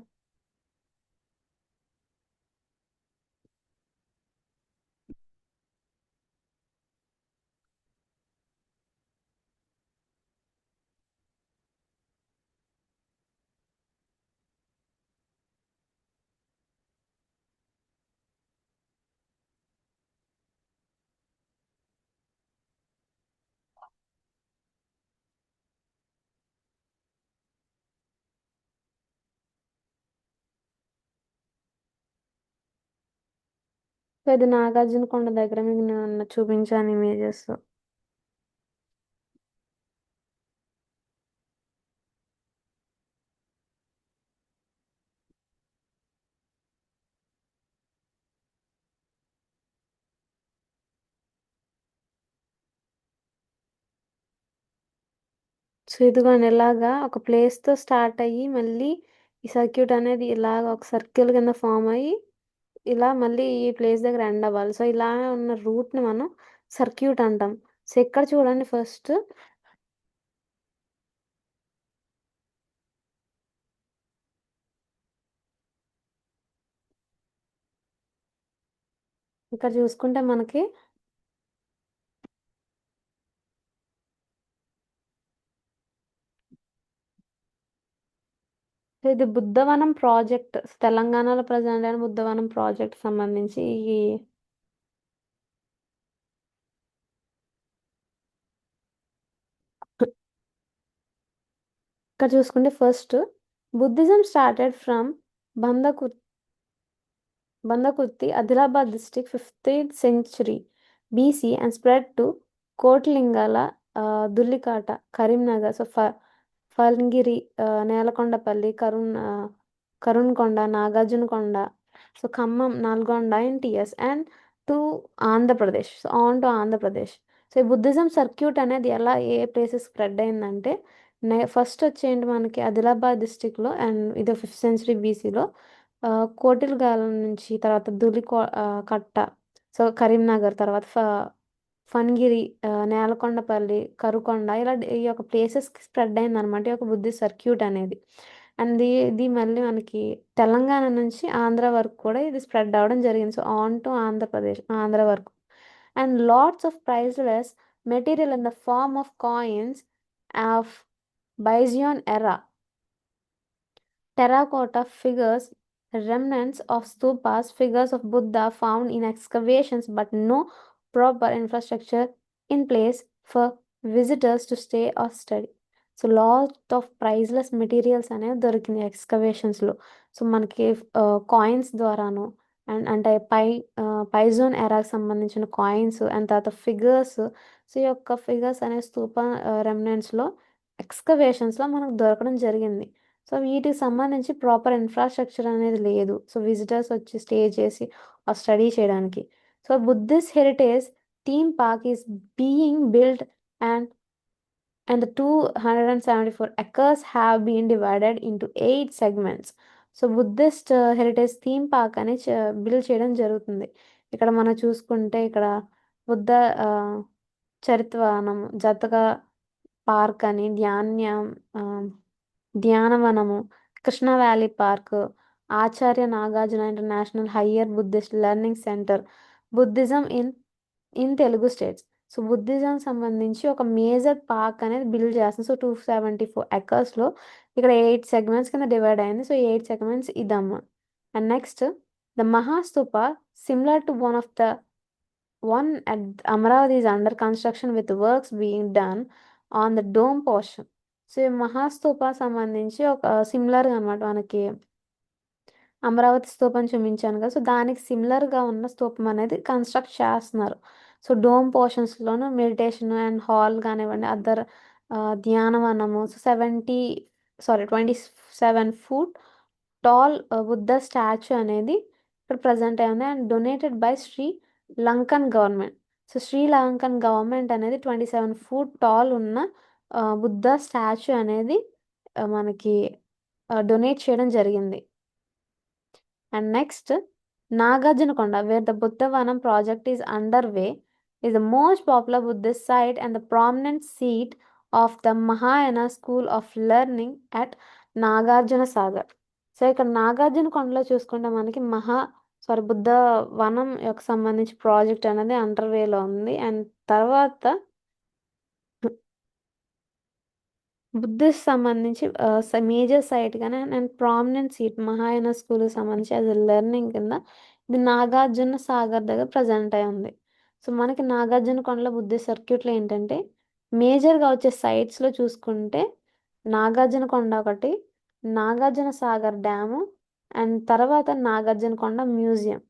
సో ఇది నాగార్జునకొండ దగ్గర మీకు నేను చూపించాను ఇమేజెస్. సో ఇదిగోండి ఇలాగా ఒక ప్లేస్తో స్టార్ట్ అయ్యి మళ్ళీ ఈ సర్క్యూట్ అనేది ఇలాగ ఒక సర్కిల్ కింద ఫామ్ అయ్యి ఇలా మళ్ళీ ఈ ప్లేస్ దగ్గర ఎండ్ అవ్వాలి. సో ఇలా ఉన్న రూట్ని మనం సర్క్యూట్ అంటాం. సో ఇక్కడ చూడండి ఫస్ట్ ఇక్కడ చూసుకుంటే మనకి ఇది బుద్ధవనం ప్రాజెక్ట్ తెలంగాణలో ప్రజెంట్ అయిన బుద్ధవనం ప్రాజెక్ట్ సంబంధించి ఈ ఇక్కడ చూసుకుంటే ఫస్ట్ బుద్ధిజం స్టార్టెడ్ ఫ్రమ్ బందకు Bandakurthi Adilabad district 15th century. BC and spread to Kotlingala, Dullikata, Karimnagar, so Falgiri, Nelakonda Karunkonda, Nagarjunakonda, so Khammam, Nalgonda in TS, and to Andhra Pradesh. So on to Andhra Pradesh. So ఈ Buddhism circuit అనేది ఎలా ఏ places spread అయిందంటే first వచ్చేయండి మనకి ఆదిలాబాద్ డిస్టిక్లో and ఇది 5th century బీసీలో కోటిల్గాల నుంచి తర్వాత కట్ట సో కరీంనగర్ తర్వాత ఫన్గిరి నేలకొండపల్లి కరుకొండ ఇలా ఈ యొక్క ప్లేసెస్కి స్ప్రెడ్ అయిందనమాట ఈ యొక్క బుద్ధిస్ట్ సర్క్యూట్ అనేది అండ్ ఇది మళ్ళీ మనకి తెలంగాణ నుంచి ఆంధ్ర వరకు కూడా ఇది స్ప్రెడ్ అవ్వడం జరిగింది so on to Andhra Pradesh Andhra వరకు and lots of priceless material in the form of coins of Byzantine era, terracotta figures, remnants of stupas, figures of Buddha found in excavations, but no proper infrastructure in place for visitors to stay or study. So lot of priceless materials అనేవి దొరికినాయి ఎక్స్కవేషన్స్లో so మనకి coins ద్వారాను and అంటే పైజోన్ ఎరాకి సంబంధించిన coins and తర్వాత figures so ఈ యొక్క figures అనే స్తూప రెమినెంట్స్లో ఎక్స్కవేషన్స్లో మనకు దొరకడం జరిగింది సో వీటికి సంబంధించి ప్రాపర్ ఇన్ఫ్రాస్ట్రక్చర్ అనేది లేదు సో విజిటర్స్ వచ్చి స్టే చేసి ఆ స్టడీ చేయడానికి so Buddhist heritage theme park is being build and the 274 acres have been divided into 8 segments. So Buddhist heritage theme park అని బిల్డ్ చేయడం జరుగుతుంది ఇక్కడ మనం చూసుకుంటే ఇక్కడ బుద్ధ చరిత్రవనం జతగా పార్క్ అని Dhyanavanam Krishna valley park Acharya Nagarjuna international higher Buddhist learning centre Buddhism in Telugu states so Buddhism సంబంధించి ఒక మేజర్ పార్క్ అనేది బిల్డ్ చేస్తుంది సో 274 ఎకర్స్లో ఇక్కడ 8 సెగ్మెంట్స్ కింద డివైడ్ అయింది సో 8 సెగ్మెంట్స్ ఇదమ్మ and next the Mahastupa similar to one at Amravati is under construction with works being done on the dome portion. So ఈ మహాస్తూప సంబంధించి ఒక సిమిలర్గా అనమాట మనకి అమరావతి స్తూపం చూపించాను కదా సో దానికి సిమిలర్గా ఉన్న స్తూపం అనేది కన్స్ట్రక్ట్ చేస్తున్నారు సో డోమ్ పోర్షన్స్లోను మెడిటేషన్ అండ్ హాల్ కానివ్వండి other Dhyanavanam so 27 feet tall Buddha statue అనేది ఇక్కడ ప్రజెంట్ అయింది and donated by Lankan government so Lankan government అనేది 27 feet టాల్ ఉన్న బుద్ధ స్టాచ్యూ అనేది మనకి డొనేట్ చేయడం జరిగింది and next Nagarjunakonda wear the Buddhavanam project is underway is the most popular Buddhist site and the prominent seat of the Mahayana School of Learning at Nagarjuna Sagar so ఇక్కడ నాగార్జునకొండలో చూసుకుంటే మనకి బుద్ధ వనం యొక్క సంబంధించి ప్రాజెక్ట్ అనేది అండర్వేలో ఉంది అండ్ తర్వాత బుద్ధిస్ట్ సంబంధించి మేజర్ సైట్ కానీ అండ్ ప్రామినెంట్ సీట్ మహాయాన స్కూల్కి సంబంధించి యాజ్ ఎ లెర్నింగ్ కింద ఇది నాగార్జున సాగర్ దగ్గర ప్రజెంట్ అయి ఉంది సో మనకి నాగార్జున కొండల బుద్ధిస్ట్ సర్క్యూట్లో ఏంటంటే మేజర్గా వచ్చే సైట్స్లో చూసుకుంటే నాగార్జున కొండ ఒకటి నాగార్జున సాగర్ డ్యాము అండ్ తర్వాత నాగార్జున కొండ మ్యూజియం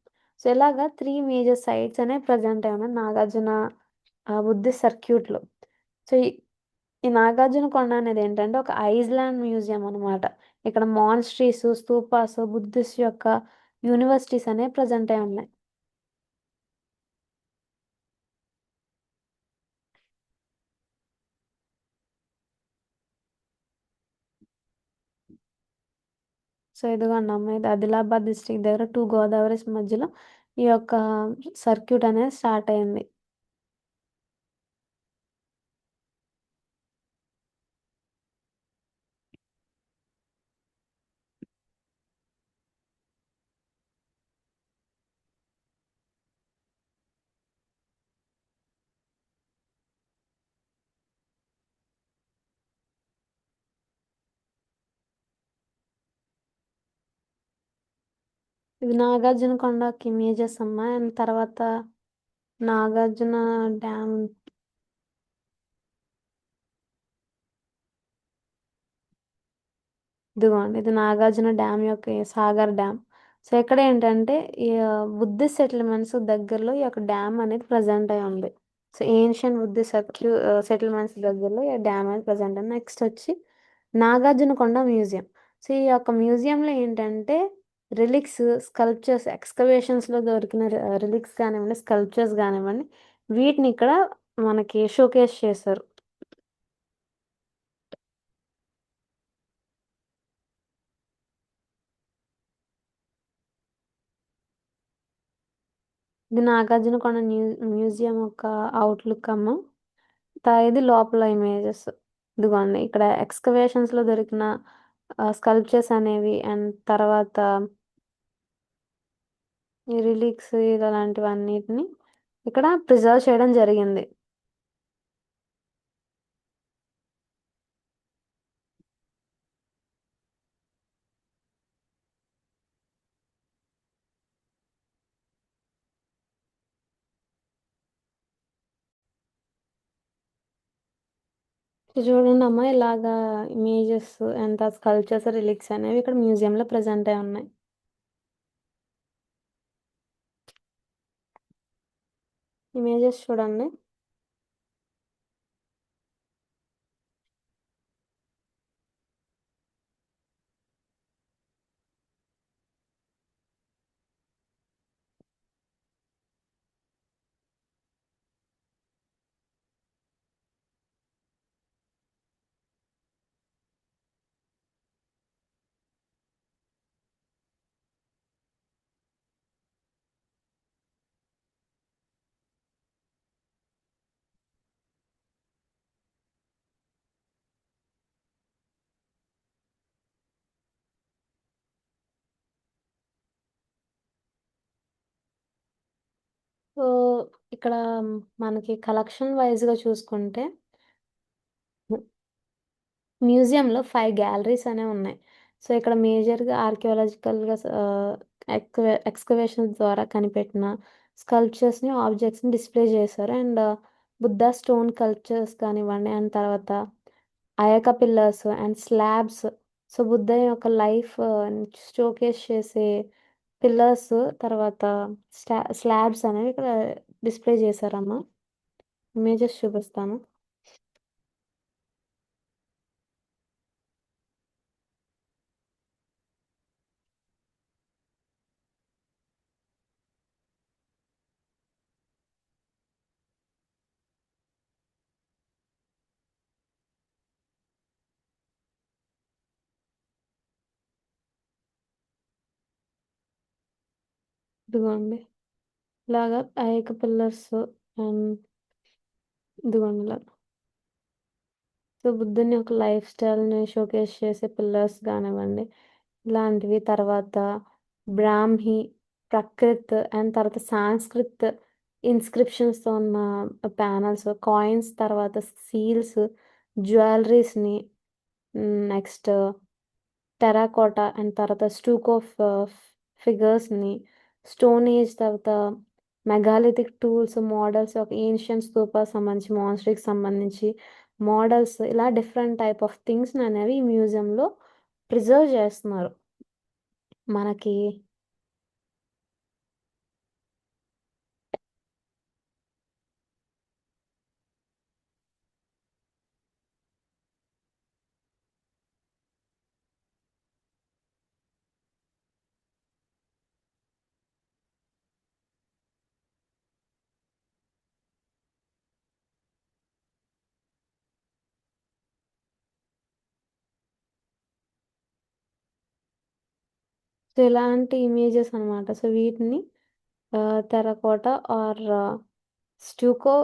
సో ఇలాగా 3 మేజర్ సైట్స్ అనేవి ప్రజెంట్ అయి ఉన్నాయి నాగార్జున బుద్ధిస్ట్ సర్క్యూట్లో సో ఈ నాగార్జున కొండ అనేది ఏంటంటే ఒక ఐస్లాండ్ మ్యూజియం అనమాట ఇక్కడ మాన్స్ట్రీస్ స్తూపాస్ బుద్ధిస్ట్ యొక్క యూనివర్సిటీస్ అనేవి ప్రజెంట్ అయి ఉన్నాయి సో ఇదిగోండి అమ్మ ఇది ఆదిలాబాద్ డిస్ట్రిక్ట్ దగ్గర 2 గోదావరిస్ మధ్యలో ఈ యొక్క సర్క్యూట్ అనేది స్టార్ట్ అయింది ఇది నాగార్జున కొండకి మేజర్స్ అమ్మ అండ్ తర్వాత నాగార్జున డ్యామ్ ఇదిగోండి ఇది నాగార్జున డ్యామ్ యొక్క సాగర్ డ్యామ్ సో ఇక్కడ ఏంటంటే ఈ బుద్ధిస్ట్ సెటిల్మెంట్స్ దగ్గరలో ఈ యొక్క డ్యామ్ అనేది ప్రజెంట్ అయి ఉంది. సో ఏన్షియన్ బుద్ధిస్ట్ సెటిల్మెంట్స్ దగ్గరలో ఈ డ్యామ్ అనేది ప్రజెంట్ ఉంది. నెక్స్ట్ వచ్చి నాగార్జునకొండ మ్యూజియం. సో ఈ యొక్క మ్యూజియంలో ఏంటంటే రిలిక్స్, స్కల్ప్చర్స్, ఎక్స్కవేషన్స్లో దొరికిన రిలిక్స్ కానివ్వండి, స్కల్ప్చర్స్ కానివ్వండి, వీటిని ఇక్కడ మనకి షోకేస్ చేశారు. ఇది నాగార్జునకొండ మ్యూజియం యొక్క అవుట్లుక్ అమ్మ. ఇది లోపల ఇమేజెస్. ఇదిగోండి ఇక్కడ ఎక్స్కవేషన్స్ లో దొరికిన స్కల్ప్చర్స్ అనేవి అండ్ తర్వాత ఈ రిలీక్స్ ఇలాంటివన్నిటిని ఇక్కడ ప్రిజర్వ్ చేయడం జరిగింది. సో చూడండి అమ్మా, ఇలాగా ఇమేజెస్ అండ్ స్కల్ప్చర్స్, రిలీక్స్ అనేవి ఇక్కడ మ్యూజియం లో ప్రెజెంట్ అయి ఉన్నాయి. ఇమేజెస్ చూడండి. సో ఇక్కడ మనకి కలెక్షన్ వైజ్ గా చూసుకుంటే మ్యూజియంలో 5 గ్యాలరీస్ అనేవి ఉన్నాయి. సో ఇక్కడ మేజర్‌గా ఆర్కియాలజికల్‌గా ఎక్స్‌కవేషన్స్ ద్వారా కనిపెట్టిన స్కల్ప్చర్స్‌ని, ఆబ్జెక్ట్స్‌ని డిస్‌ప్లే చేశారు. అండ్ బుద్ధ స్టోన్ కల్చర్స్ కానివ్వండి, అండ్ తర్వాత Ayaka pillars and slabs. So Buddha యొక్క లైఫ్ షోకేస్ చేసే పిల్లర్స్, తర్వాత స్లాబ్స్ అనేవి ఇక్కడ డిస్‌ప్లే చేశారమ్మా. ఇమేజెస్ చూపిస్తాను. ఇదిగోండి. ఇలాగా అయక పిల్లర్స్ అండ్ ఇదిగోండి ఇలా. సో బుద్ధుని యొక్క లైఫ్ స్టైల్‌ని షోకేస్ చేసే పిల్లర్స్ గానివ్వండి, ఇలాంటివి. తర్వాత బ్రాహ్మి, ప్రకృత్ అండ్ తర్వాత సాంస్క్రిత్ ఇన్‌స్క్రిప్షన్స్‌తో ఉన్న ప్యానెల్స్, కాయిన్స్, తర్వాత సీల్స్, జ్యువెలరీస్‌ని, నెక్స్ట్ టెర్రకోటా అండ్ తర్వాత స్టూకో ఫిగర్స్‌ని, స్టోన్ ఏజ్, తర్వాత megalithic tools, models of ancient stupas సంబంధించి, మాన్స్టరీకి సంబంధించి మోడల్స్, ఇలా డిఫరెంట్ టైప్ ఆఫ్ థింగ్స్‌ని అనేవి ఈ మ్యూజియంలో ప్రిజర్వ్ చేస్తున్నారు. మనకి సో ఇలాంటి ఇమేజెస్ అనమాట. సో వీటిని టెర్రకోటా ఆర్ స్టూకో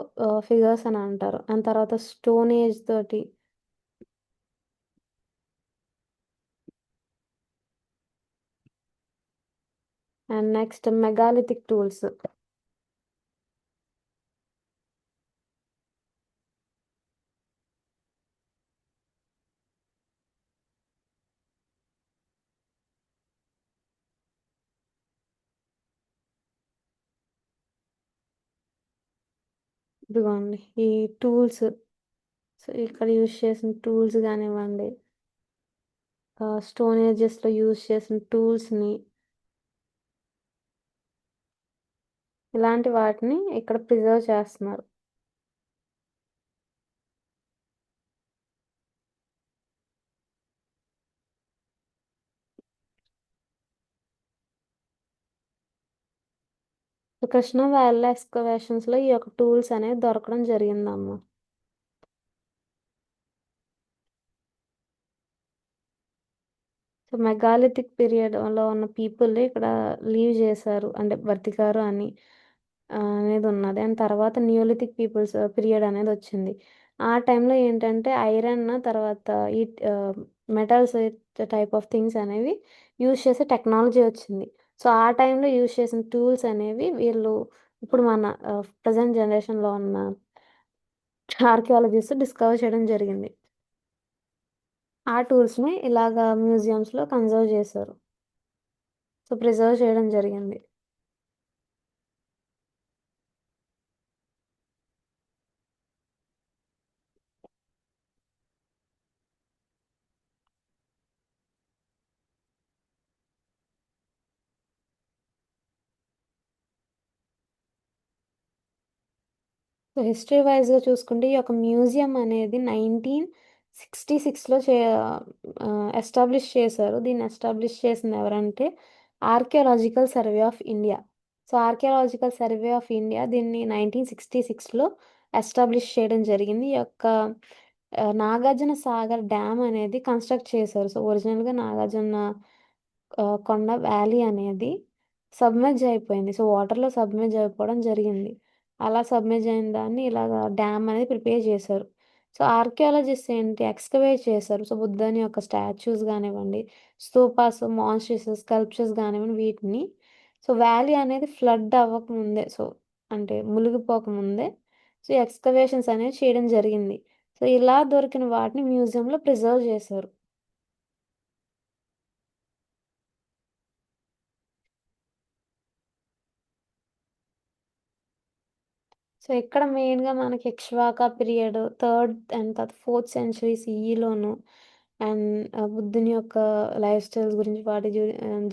ఫిగర్స్ అని అంటారు. అండ్ తర్వాత స్టోన్ ఏజ్ తోటి అండ్ నెక్స్ట్ మెగాలిథిక్ టూల్స్. ఇదిగోండి ఈ టూల్స్. సో ఇక్కడ యూజ్ చేసిన టూల్స్ కానివ్వండి, స్టోన్ ఏజెస్లో యూజ్ చేసిన టూల్స్ని ఇలాంటి వాటిని ఇక్కడ ప్రిజర్వ్ చేస్తున్నారు. సో కృష్ణా వ్యాలీలో ఎక్స్కవేషన్స్‌లో ఈ యొక్క టూల్స్ అనేవి దొరకడం జరిగిందమ్మ. సో మెగాలిథిక్ పీరియడ్‌లో ఉన్న పీపుల్ ఇక్కడ లీవ్ చేశారు. అంటే బతికారు అని అనేది ఉన్నది. అండ్ తర్వాత నియోలిథిక్ పీపుల్స్ పీరియడ్ అనేదొచ్చింది. ఆ టైంలో ఏంటంటే ఐరన్ తర్వాత ఈ మెటల్స్ టైప్ ఆఫ్ థింగ్స్ అనేవి యూజ్ చేసే టెక్నాలజీ వచ్చింది. సో ఆ టైంలో యూజ్ చేసిన టూల్స్ అనేవి వీళ్ళు ఇప్పుడు మన ప్రెజెంట్ జనరేషన్‌లో ఉన్న ఆర్కియాలజిస్ట్ డిస్కవర్ చేయడం జరిగింది. ఆ టూల్స్‌ని ఇలాగా మ్యూజియమ్స్‌లో కన్జర్వ్ చేశారు. సో ప్రిజర్వ్ చేయడం జరిగింది. సో హిస్టరీ వైస్‌గా చూసుకుంటే ఈ యొక్క మ్యూజియం అనేది 1966లో ఎస్టాబ్లిష్ చేశారు. దీన్ని ఎస్టాబ్లిష్ చేసింది ఎవరంటే archaeological survey of India. So archaeological survey of India దీన్ని 1966లో ఎస్టాబ్లిష్ చేయడం జరిగింది. ఈ యొక్క నాగార్జున సాగర్ డ్యామ్ అనేది కన్‌స్ట్రక్ట్ చేశారు. సో ఒరిజినల్‌గా నాగార్జున కొండ వ్యాలీ అనేది సబ్మెర్జ్ అయిపోయింది. సో వాటర్‌లో సబ్మెర్జ్ అయిపోవడం జరిగింది. అలా సబ్మెర్జ్ అయిన దాన్ని ఇలాగా డ్యామ్ అనేది ప్రిపేర్ చేశారు. సో ఆర్కియాలజిస్ట్స్ ఏంటి ఎక్స్‌కవేట్ చేశారు. సో బుద్ధుని యొక్క స్టాచ్యూస్ గానివ్వండి, స్తూపాస్, మాన్స్ట్రేషస్, స్కల్ప్చర్స్ గానివ్వండి వీటిని సో వ్యాలీ అనేది ఫ్లడ్ అవ్వకముందే సో అంటే మునిగిపోకముందే సో ఎక్స్‌కవేషన్స్ అనేవి చేయడం జరిగింది. సో ఇలా దొరికిన వాటిని మ్యూజియంలో ప్రిజర్వ్ చేశారు. సో ఇక్కడ మెయిన్‌గా మనకి Ikshvaku period third and fourth century సీఈలోను అండ్ బుద్ధుని యొక్క లైఫ్ స్టైల్స్ గురించి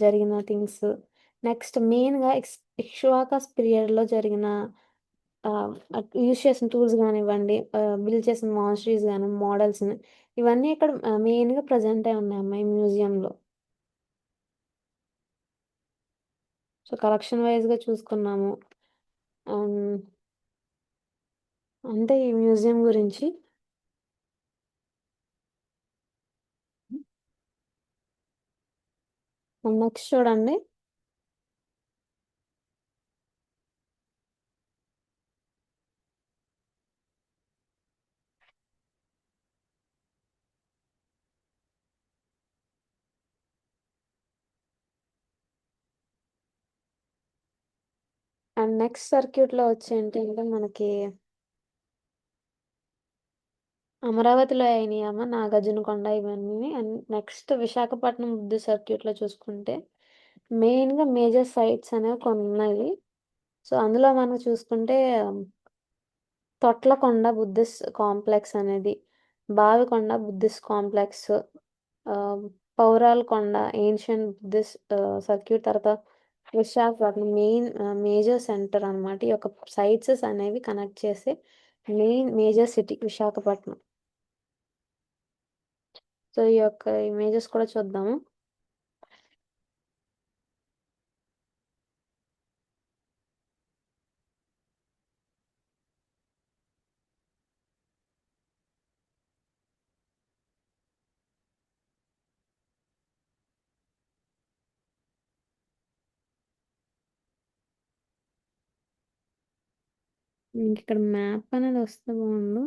జరిగిన థింగ్స్. నెక్స్ట్ మెయిన్‌గా ఇక్ష్వాకస్ పీరియడ్‌లో జరిగిన యూజ్ చేసిన టూల్స్ గానివ్వండి, బిల్డ్ చేసిన మాన్స్టరీస్ గాని, మోడల్స్‌ని ఇవన్నీ ఇక్కడ మెయిన్‌గా ప్రెజెంట్ అయి ఉన్నాయమ్మా ఈ మ్యూజియంలో. సో కలెక్షన్ వైస్‌గా చూసుకున్నాము. ఆహ్, అంతే ఈ మ్యూజియం గురించి. నెక్స్ట్ చూడండి. అండ్ నెక్స్ట్ సర్క్యూట్‌లో వచ్చి ఏంటంటే మనకి అమరావతిలో అయినియమ్మ నాగార్జునకొండ ఇవన్నీ. అండ్ నెక్స్ట్ విశాఖపట్నం బుద్ధ సర్క్యూట్‌లో చూసుకుంటే మెయిన్‌గా మేజర్ సైట్స్ అనేవి కొన్నున్నాయి. సో, అందులో మనం చూసుకుంటే తొట్లకొండ బుద్ధిస్ట్ కాంప్లెక్స్ అనేది, బావికొండ బుద్ధిస్ట్ కాంప్లెక్స్, ఆహ్, పౌరాలకొండ ఏన్షియంట్ బుద్ధిస్ట్ సర్క్యూట్ తర్వాత విశాఖపట్నం మేజర్ సెంటర్ అనమాట. ఈ యొక్క సైట్స్ అనేవి కనెక్ట్ చేసే main major city Visakhapatnam. So, ఈ యొక్క ఇమేజెస్ కూడా చూద్దాము. ఇంకిక్కడ మ్యాప్ అనేది వస్తే బావుండు.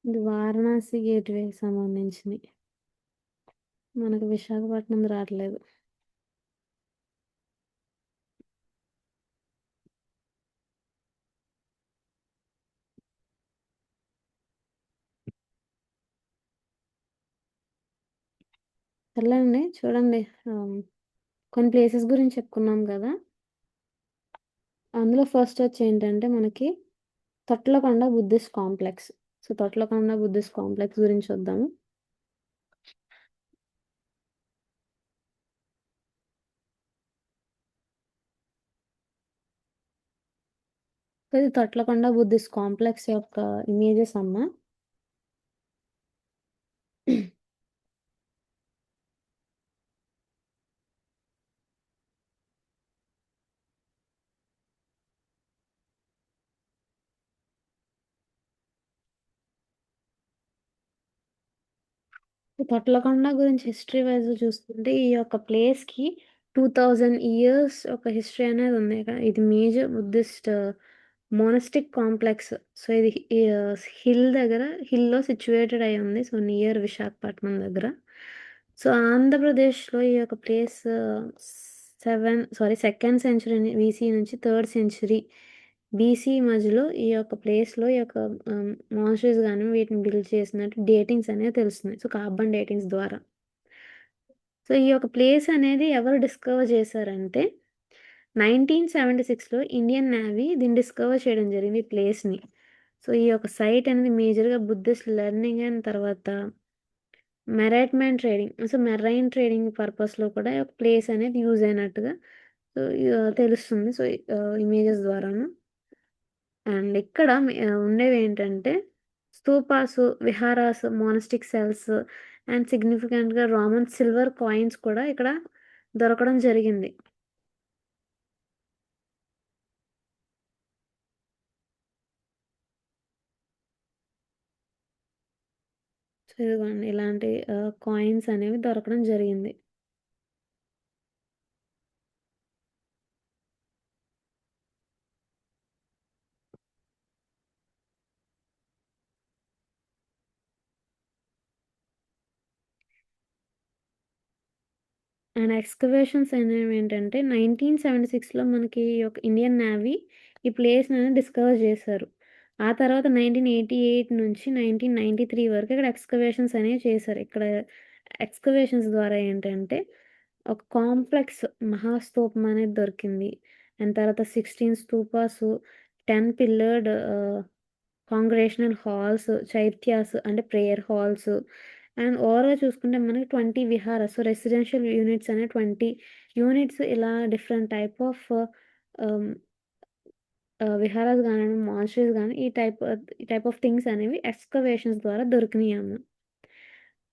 ఇది వారణాసి గేట్‌వేకి సంబంధించినయి. మనకు విశాఖపట్నంది రాట్లేదు. సర్లే అండి. చూడండి, ఆహ్, కొన్ని ప్లేసెస్ గురించి చెప్పుకున్నాం గదా! అందులో ఫస్ట్ ఏంటంటే మనకి Thotlakonda Buddhist complex. So, Thotlakonda Buddhist complex గురించి చూద్దాము. సో, ఇది తొట్లకొండ బుద్ధిస్ట్ కాంప్లెక్స్ యొక్క ఇమేజెస్ అమ్మ. తొట్లకొండ గురించి హిస్టరీ వైస్ చూసుకుంటే ఈ యొక్క ప్లేస్‌కి 2000 ఇయర్స్ ఒక హిస్టరీ అనేది ఉంది. ఇది మేజర్ బుద్ధిస్ట్ మోనాస్టిక్ కాంప్లెక్స్. సో, ఇది హిల్ దగ్గర హిల్‌లో సిట్యుయేటెడ్ అయ్యి ఉంది. సో, నియర్ విశాఖపట్నం దగ్గర. సో, ఆంధ్రప్రదేశ్‌లో ఈ యొక్క ప్లేస్ 2nd సెంచరీ బీసీ నుంచి 3rd సెంచరీ బీసీ మధ్యలో ఈ యొక్క ప్లేస్‌లో ఈ యొక్క మాన్స్టర్స్ గాని వీటిని బిల్డ్ చేసినట్టు డేటింగ్స్ అనేవి తెలుస్తున్నాయి. సో, కార్బన్ డేటింగ్స్ ద్వారా. సో, ఈ యొక్క ప్లేస్ అనేది ఎవరు డిస్కవర్ చేశారంటే 1976లో ఇండియన్ నేవీ దీన్ని డిస్కవర్ చేయడం జరిగింది ఈ ప్లేస్‌ని. సో, ఈ యొక్క సైట్ అనేది మేజర్‌గా బుద్ధిస్ట్ లెర్నింగ్ అండ్ తర్వాత మెరైట్‌మైన్ ట్రేడింగ్. సో, మెరైన్ ట్రేడింగ్ పర్పస్‌లో కూడా ఈ యొక్క ప్లేస్ అనేది యూజ్ అయినట్టుగా సో, తెలుస్తుంది. సో, ఇమేజెస్ ద్వారాను. అండ్ ఇక్కడ ఉండేవేంటంటే stupas, viharas, monastic cells and సిగ్నిఫికెంట్‌గా రోమన్ సిల్వర్ కాయిన్స్ కూడా ఇక్కడ దొరకడం జరిగింది. సో, ఇదిగోండి ఇలాంటి కాయిన్స్ అనేవి దొరకడం జరిగింది. అండ్ ఎక్స్‌కవేషన్స్ అనేవేంటంటే 1976లో మనకి ఈ యొక్క ఇండియన్ నేవీ ఈ ప్లేస్‌ననేది డిస్కవర్ చేశారు. ఆ తర్వాత 1988 నుంచి 1993 వరకు ఇక్కడ ఎక్స్‌కవేషన్స్ అనేవి చేశారు. ఇక్కడ ఎక్స్‌కవేషన్స్ ద్వారా ఏంటంటే ఒక కాంప్లెక్స్ మహాస్తూపం అనేది దొరికింది. అండ్ తర్వాత 16 స్తూపాసు, 10 పిల్లర్డ్ కాంగ్రెగేషనల్ హాల్స్, చైత్యాస్ అంటే ప్రేయర్ హాల్స్ అండ్ ఓవరాల్‌గా చూసుకుంటే మనకి 20 విహారాస్ రెసిడెన్షియల్ యూనిట్స్ అనేవి 20 యూనిట్స్ ఇలా డిఫరెంట్ టైప్ ఆఫ్ ఆహ్, విహారాస్ గానియండి, మానిస్టరీస్ గాని ఈ టైప్ ఆఫ్ థింగ్స్ అనేవి ఎక్స్‌కవేషన్స్ ద్వారా దొరికినియమ్మ.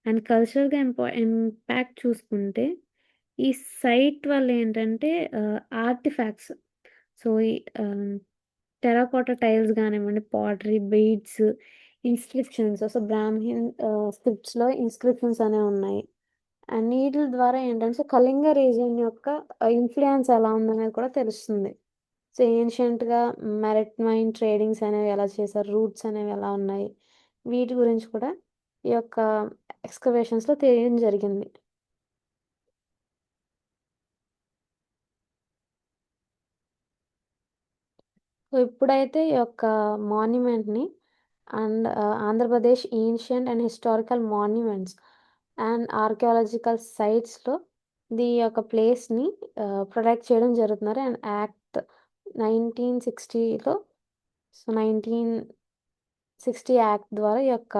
అండ్ కల్చరల్‌గా ఇంపాక్ట్ చూసుకుంటే ఈ సైట్ వల్లేంటంటే ఆర్టిఫాక్ట్స్ సో, ఈ ఆహ్, టెర్రకోటా టైల్స్ గానివ్వండి, pottery, beads, inscriptions so, Brahmin స్క్రిప్ట్స్‌లో ఇన్‌స్క్రిప్షన్స్ అనేవున్నాయి. అండ్ ఈటిల ద్వారా ఏంటంటే కళింగ రీజియన్ యొక్క ఇన్‌ఫ్లూయన్స్ ఎలా ఉందనేది కూడా తెలుస్తుంది. సో, ఏన్షియంట్‌గా మెరిటైమ్ ట్రేడింగ్స్ అనేవి ఎలా చేశారు, రూట్స్ అనేవి ఎలా ఉన్నాయి, వీటి గురించి కూడా ఈ యొక్క ఎక్స్‌కవేషన్స్‌లో తెలియడం జరిగింది. సో, ఇప్పుడైతే ఈ యొక్క మాన్యుమెంట్‌ని and Andhra Pradesh ancient and historical monuments and archaeological సైట్స్‌లో యొక్క ప్లేస్‌ని ప్రొటెక్ట్ చేయడం జరుగుతున్నారు. అండ్ యాక్ట్ 1960లో సో, 1960 యాక్ట్ ద్వారా ఈ యొక్క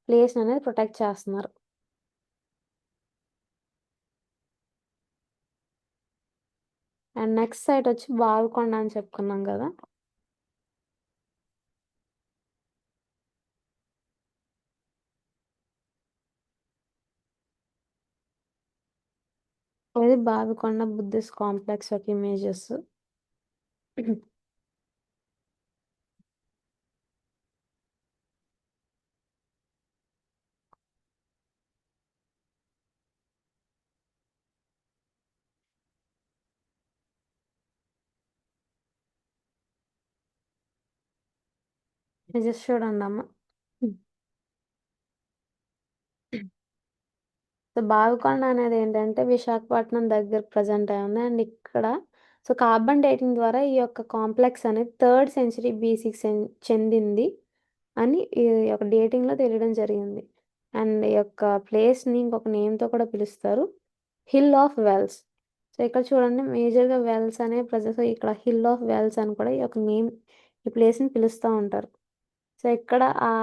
ప్లేస్‌ననేది ప్రొటెక్ట్ చేస్తున్నారు. అండ్ నెక్స్ట్ సైట్ వచ్చి బావికొండ అని చెప్పుకున్నాం గదా! ఇది బావికొండ బుద్ధిస్ట్ కాంప్లెక్స్ యొక్క ఇమేజెస్. ఇమేజెస్ చూడండమ్మ. సో, బావికొండ అనేదేంటంటే విశాఖపట్నం దగ్గర ప్రెజెంట్ అయి ఉంది. అండ్ ఇక్కడ సో, కార్బన్ డేటింగ్ ద్వారా ఈ యొక్క కాంప్లెక్స్ అనేది 3rd సెంచరీ బీసీకి చెందింది అని ఈ యొక్క డేటింగ్‌లో తెలియడం జరిగింది. అండ్ ఈ యొక్క ప్లేస్ని ఇంకొక నేమ్తో కూడా పిలుస్తారు, హిల్ ఆఫ్ వెల్స్. సో ఇక్కడ చూడండి మేజర్గా వెల్స్ అనే ప్రజెస్, ఇక్కడ హిల్ ఆఫ్ వెల్స్ అని కూడా ఈ యొక్క నేమ్, ఈ ప్లేస్ని పిలుస్తూ ఉంటారు. సో ఇక్కడ ఆ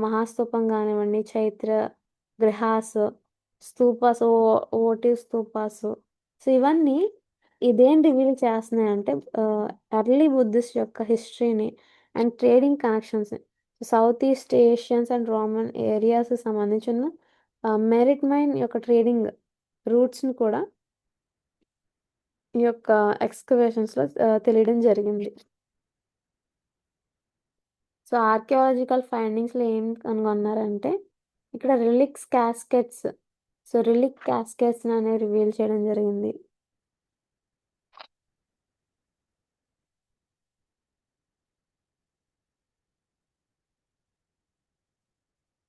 మహాస్తూపం కానివ్వండి, చైత్ర గ్రహాస్, స్తూపాస్, ఓటివ్ స్తూపాస్, సో ఇవన్నీ ఇదేం రివీల్ చేస్తున్నాయి అంటే ఎర్లీ బుద్ధిస్ట్ యొక్క హిస్టరీని అండ్ ట్రేడింగ్ కనెక్షన్స్ని, south east Asians and Roman ఏరియాస్కి సంబంధించిన మెరిట్మైన్ యొక్క ట్రేడింగ్ రూట్స్ని కూడా ఈ యొక్క ఎక్స్కవేషన్స్లో తెలియడం జరిగింది. సో ఆర్కియాలజికల్ ఫైండింగ్స్లో ఏం కనుగొన్నారంటే ఇక్కడ రిలిక్స్ క్యాస్కెట్స్, సో రిలిక్ క్యాస్కెట్స్ అనేది రివీల్ చేయడం జరిగింది.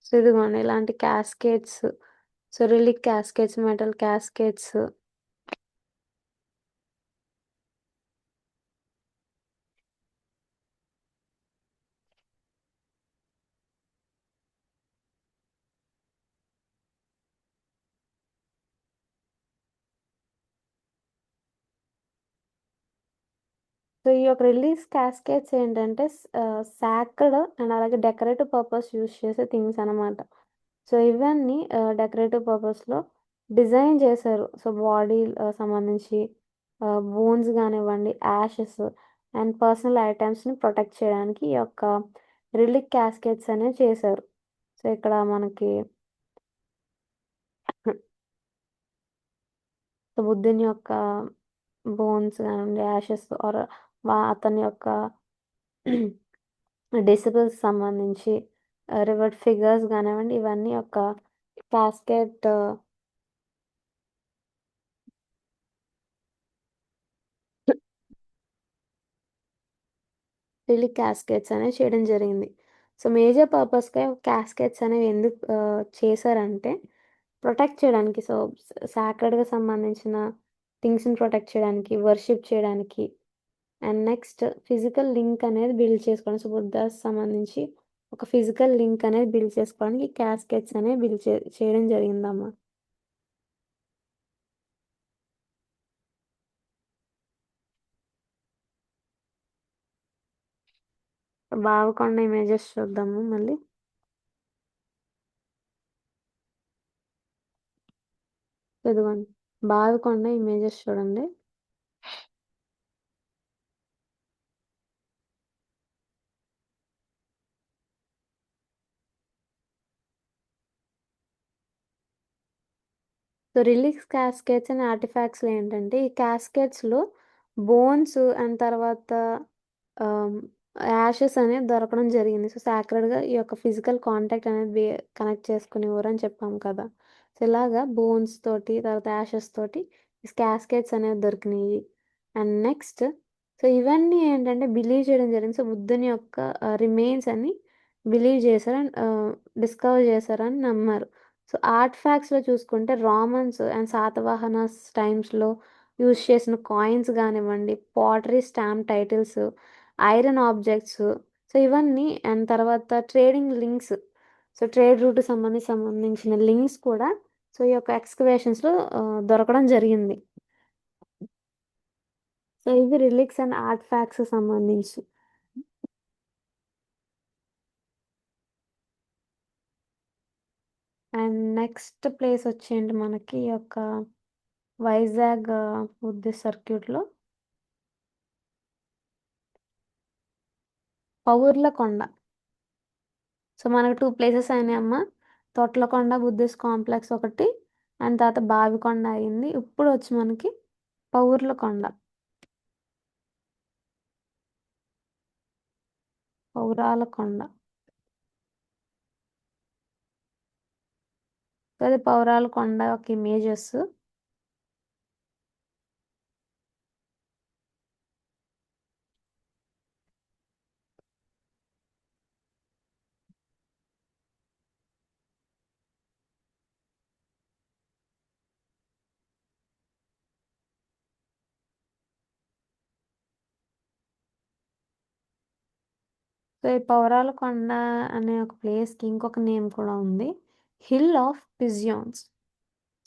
సో ఇదిగోండి ఇలాంటి క్యాస్కెట్స్, సో రిలిక్ క్యాస్కెట్స్, మెటల్ క్యాస్కెట్స్. సో ఈ యొక్క రిలీజ్ క్యాస్కేట్స్ ఏంటంటే సాక్రెడ్ అండ్ అలాగే డెకరేటివ్ పర్పస్ యూస్ చేసే థింగ్స్ అనమాట. సో ఇవన్నీ డెకరేటివ్ పర్పస్లో డిజైన్ చేశారు. సో బాడీ సంబంధించి బోన్స్ కానివ్వండి, యాషెస్ అండ్ పర్సనల్ ఐటమ్స్ని ప్రొటెక్ట్ చేయడానికి ఈ యొక్క రిలిక్ క్యాస్కేట్స్ అనేవి చేశారు. సో ఇక్కడ మనకి సో బుద్ధుని యొక్క బోన్స్ కానివ్వండి, యాషెస్ ఆర్ అతని యొక్క డిసిబుల్స్ సంబంధించి రివర్డ్ ఫిగర్స్ కానివ్వండి, ఇవన్నీ ఒక క్యాస్కెట్ రిలీక్ క్యాస్కెట్స్ అనేవి చేయడం జరిగింది. సో మేజర్ పర్పస్గా క్యాస్కెట్స్ అనేవి ఎందుకు చేశారంటే ప్రొటెక్ట్ చేయడానికి, సో సాక్రెడ్గా సంబంధించిన థింగ్స్ని ప్రొటెక్ట్ చేయడానికి, వర్షిప్ చేయడానికి అండ్ నెక్స్ట్ ఫిజికల్ లింక్ అనేది బిల్డ్ చేసుకోవడానికి, సో బుద్ధాస్ సంబంధించి ఒక ఫిజికల్ లింక్ అనేది బిల్డ్ చేసుకోవడానికి క్యాస్కెట్స్ అనేవి బిల్డ్ చేయడం జరిగిందమ్మా. బావకొండ ఇమేజెస్ చూద్దాము మళ్ళీ. ఇదిగోండి బావికొండ ఇమేజెస్ చూడండి. సో రిలీక్స్ క్యాస్కేట్స్ అండ్ ఆర్టిఫాక్ట్స్లో ఏంటంటే ఈ క్యాస్కేట్స్లో బోన్స్ అండ్ తర్వాత యాషెస్ అనేది దొరకడం జరిగింది. సో సాక్రెడ్గా ఈ యొక్క ఫిజికల్ కాంటాక్ట్ అనేది కనెక్ట్ చేసుకునేవారు అని చెప్పాము కదా. సో ఇలాగా బోన్స్ తోటి తర్వాత యాషెస్ తోటి ఈ క్యాస్కేట్స్ అనేవి దొరికినాయి. అండ్ నెక్స్ట్ సో ఇవన్నీ ఏంటంటే బిలీవ్ చేయడం జరిగింది. సో బుద్ధుని యొక్క రిమైన్స్ అని బిలీవ్ చేశారు అండ్ డిస్కవర్ చేశారని నమ్మారు. సో ఆర్ట్ ఫ్యాక్ట్స్లో చూసుకుంటే రామన్స్ అండ్ శాతవాహనస్ టైమ్స్లో యూజ్ చేసిన కాయిన్స్ కానివ్వండి, pottery stamp titles, iron objects, so ఇవన్నీ అండ్ తర్వాత trading links, so trade route సంబంధించిన లింక్స్ కూడా సో ఈ యొక్క ఎక్స్కవేషన్స్లో దొరకడం జరిగింది. సో ఇవి రిలిక్స్ అండ్ ఆర్ట్ ఫ్యాక్ట్స్ సంబంధించి. అండ్ నెక్స్ట్ ప్లేస్ వచ్చేయండి మనకి ఈ యొక్క వైజాగ్ బుద్ధిస్ట్ సర్క్యూట్లో పౌర్లకొండ. సో మనకు 2 ప్లేసెస్ అయినాయమ్మా. తొట్లకొండ బుద్ధిస్ట్ కాంప్లెక్స్ ఒకటి అండ్ తర్వాత బావికొండ అయింది. ఇప్పుడు వచ్చి మనకి పౌర్లకొండ, పౌరాలకొండ. సో అది పౌరాలకొండ ఒక ఇమేజెస్. సో ఈ పౌరాలకొండ అనే ఒక ప్లేస్కి ఇంకొక నేమ్ కూడా ఉంది, hill of pigeons.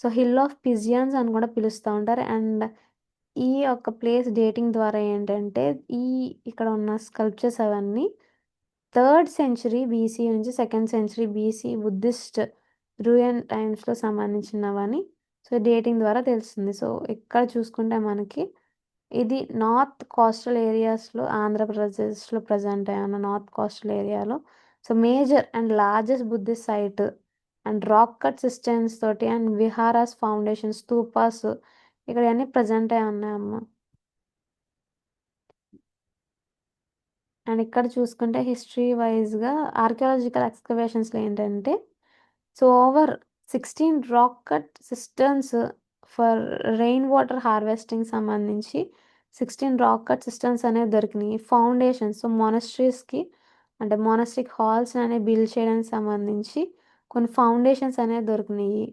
So hill of pigeons అని కూడా పిలుస్తూ ఉంటారు. అండ్ ఈ యొక్క ప్లేస్ డేటింగ్ ద్వారా ఏంటంటే ఈ ఇక్కడ ఉన్న స్కల్ప్చర్స్ అవన్నీ 3rd సెంచరీ బీసీ నుంచి 2nd సెంచరీ బీసీ బుద్ధిస్ట్ రూయన్ టైమ్స్లో సంబంధించినవని సో డేటింగ్ ద్వారా తెలుస్తుంది. సో ఇక్కడ చూసుకుంటే మనకి ఇది నార్త్ కోస్టల్ ఏరియాస్లో ఆంధ్రప్రదేశ్లో ప్రజెంట్ అయిన నార్త్ కోస్టల్ ఏరియాలో so major and largest Buddhist site and rock cut systems తోటి అండ్ విహారాస్ ఫౌండేషన్ స్తూపాస్ ఇక్కడ అన్నీ ప్రజెంట్ అయి ఉన్నాయమ్మ. అండ్ ఇక్కడ చూసుకుంటే హిస్టరీ వైజ్గా ఆర్కియాలజికల్ ఎక్స్కవేషన్స్లో ఏంటంటే so over 16 rock cut systems for rain water harvesting సంబంధించి 16 రాక్ కట్ సిస్టమ్స్ అనేవి దొరికినాయి. ఫౌండేషన్స్ సో మొనస్ట్రీస్కి అంటే మొనస్టిక్ హాల్స్ అనేవి బిల్డ్ చేయడానికి సంబంధించి కొన్ని ఫౌండేషన్స్ అనేవి దొరికినాయి.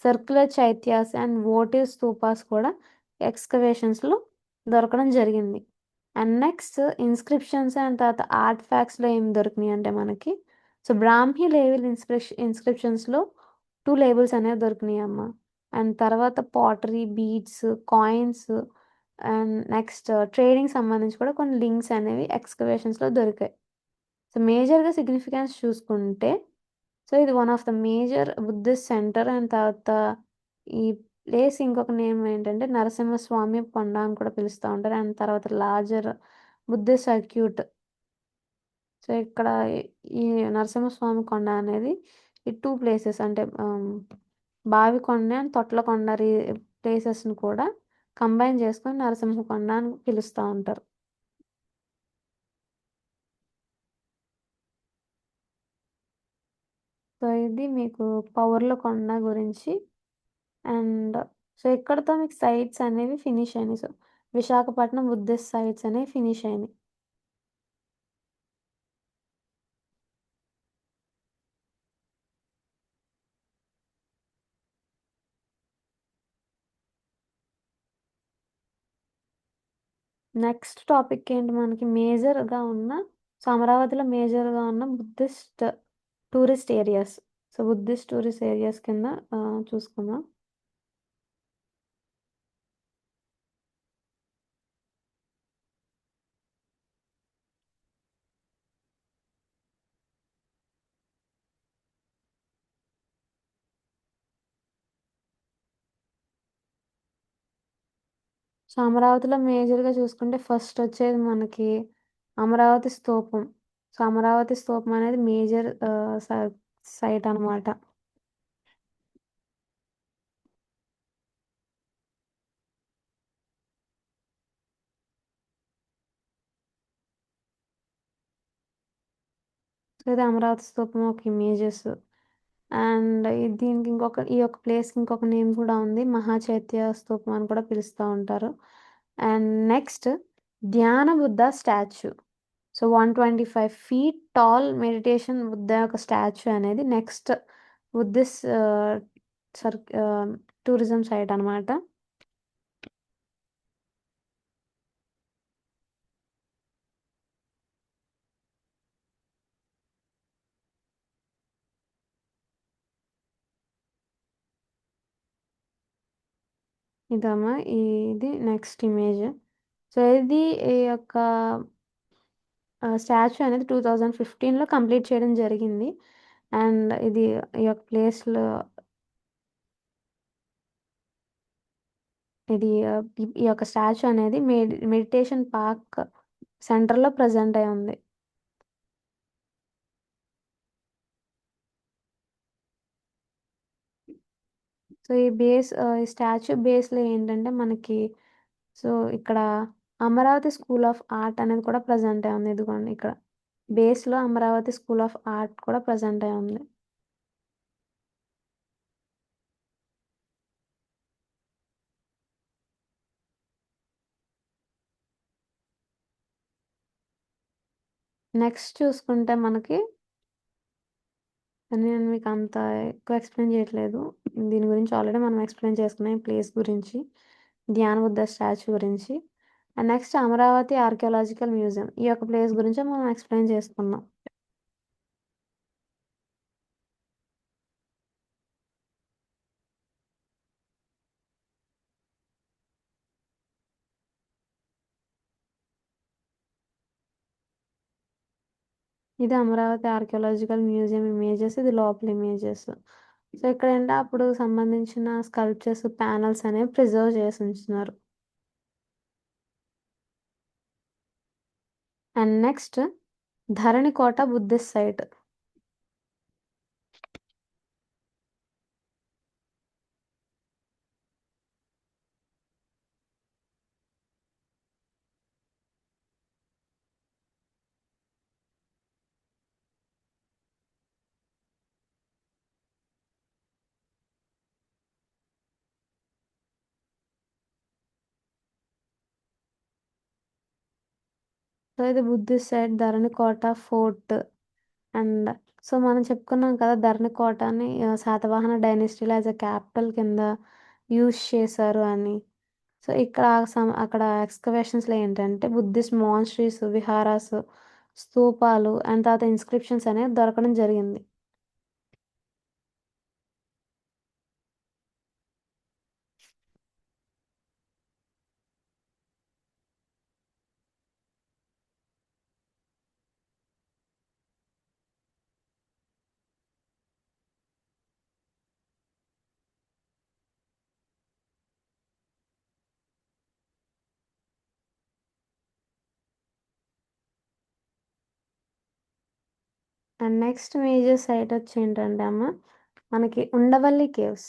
సర్క్యులర్ చైత్యాస్ అండ్ వోటివ్ స్తూపాస్ కూడా ఎక్స్కవేషన్స్లో దొరకడం జరిగింది. అండ్ నెక్స్ట్ ఇన్స్క్రిప్షన్స్ అండ్ తర్వాత ఆర్ట్ ఫ్యాక్ట్స్లో ఏం దొరికినాయి అంటే మనకి సో బ్రాహ్మీ లేబుల్ ఇన్స్క్రిప్షన్స్లో 2 లేబుల్స్ అనేవి దొరికినాయి అమ్మ. అండ్ తర్వాత pottery beads coins and next trading సంబంధించి కూడా కొన్ని లింక్స్ అనేవి ఎక్స్కవేషన్స్లో దొరికాయి. సో మేజర్గా సిగ్నిఫికెన్స్ చూసుకుంటే సో ఇది one of the major Buddhist centre. And తర్వాత ఈ ప్లేస్ ఇంకొక నేమ్ ఏంటంటే నరసింహస్వామి కొండ అని కూడా పిలుస్తూ ఉంటారు. అండ్ తర్వాత లార్జర్ బుద్ధిస్ట్ సర్క్యూట్. సో ఇక్కడ ఈ నరసింహస్వామి కొండ అనేది ఈ 2 ప్లేసెస్ అంటే బావికొండ అండ్ తొట్లకొండ ప్లేసెస్ని కూడా కంబైన్ చేసుకొని నరసింహకొండ అని పిలుస్తూ ఉంటారు. సో ఇది మీకు పౌర్లకొండ గురించి. అండ్ సో ఇక్కడతో మీకు సైట్స్ అనేవి ఫినిష్ అయినాయి. సో విశాఖపట్నం బుద్ధిస్ట్ సైట్స్ అనేవి ఫినిష్ అయినాయి. నెక్స్ట్ టాపిక్ ఏంటి మనకి మేజర్గా ఉన్న సో అమరావతిలో మేజర్గా ఉన్న Buddhist tourist areas. So Buddhist tourist areas కింద చూసుకుందాం. సో అమరావతిలో మేజర్గా చూసుకుంటే ఫస్ట్ వచ్చేది మనకి అమరావతి స్తూపం. సో అమరావతి స్తూపం అనేది మేజర్ సైట్ అనమాట. సో ఇది అమరావతి స్తూపం ఒక ఇమేజెస్. అండ్ దీనికి ఈ యొక్క ప్లేస్కి ఇంకొక నేమ్ కూడా ఉంది, మహాచైత్య స్తూపం అని కూడా పిలుస్తూ ఉంటారు. And next Dhyana Buddha statue. So 125 feet tall meditation Buddha యొక్క స్టాచ్యూ అనేది next Buddhist sir tourism site అనమాట. ఇదమ్మా ఇది నెక్స్ట్ ఇమేజ్. సో ఇది ఈ యొక్క స్టాచ్యూ అనేది 2015లో కంప్లీట్ చేయడం జరిగింది. అండ్ ఇది ఈ యొక్క ప్లేస్లో ఇది ఈ యొక్క స్టాచ్యూ అనేది మెడిటేషన్ పార్క్ సెంటర్లో ప్రజెంట్ అయి ఉంది. సో ఈ స్టాచ్యూ బేస్లో ఏంటంటే మనకి సో ఇక్కడ అమరావతి స్కూల్ ఆఫ్ ఆర్ట్ అనేది కూడా ప్రజెంట్ అయి ఉంది. ఇదిగోండి ఇక్కడ బేస్లో అమరావతి స్కూల్ ఆఫ్ ఆర్ట్ కూడా ప్రజెంట్ అయి ఉంది. నెక్స్ట్ చూసుకుంటే మనకి నేను మీకు అంత ఎక్కువ ఎక్స్ప్లెయిన్ చేయట్లేదు. దీని గురించి ఆల్రెడీ మనం ఎక్స్ప్లెయిన్ చేసుకున్నాం ఈ ప్లేస్ గురించి, ధ్యాన బుద్ధ స్టాచ్యూ గురించి. And next Amaravati archaeological museum ఈ యొక్క ప్లేస్ గురించి మనం ఎక్స్ప్లెయిన్ చేసుకున్నాం. ఇది అమరావతి ఆర్కియాలజికల్ మ్యూజియం ఇమేజెస్. ఇది లోపల ఇమేజెస్. సో ఇక్కడ ఏంటంటే అప్పుడు సంబంధించిన స్కల్ప్చర్స్, ప్యానల్స్ అనేవి ప్రిజర్వ్ చేసి ఉంచుతున్నారు. And next Dharanikota Buddhist site. So ఇది Buddhist site, Dharanikota fort. And so మనం చెప్పుకున్నాం కదా ధరణికోటని శాతవాహన డైనెస్టీలో యాజ్ అ క్యాపిటల్ కింద యూజ్ చేశారు అని. సో ఇక్కడ అక్కడ ఎక్స్కవేషన్స్లో ఏంటంటే బుద్ధిస్ట్ మాన్స్ట్రీస్, విహారాస్, స్తూపాలు అండ్ తర్వాత ఇన్స్క్రిప్షన్స్ అనేవి దొరకడం జరిగింది. అండ్ నెక్స్ట్ మేజర్ సైట్ వచ్చి ఏంటంటే అమ్మ మనకి ఉండవల్లి కేవ్స్.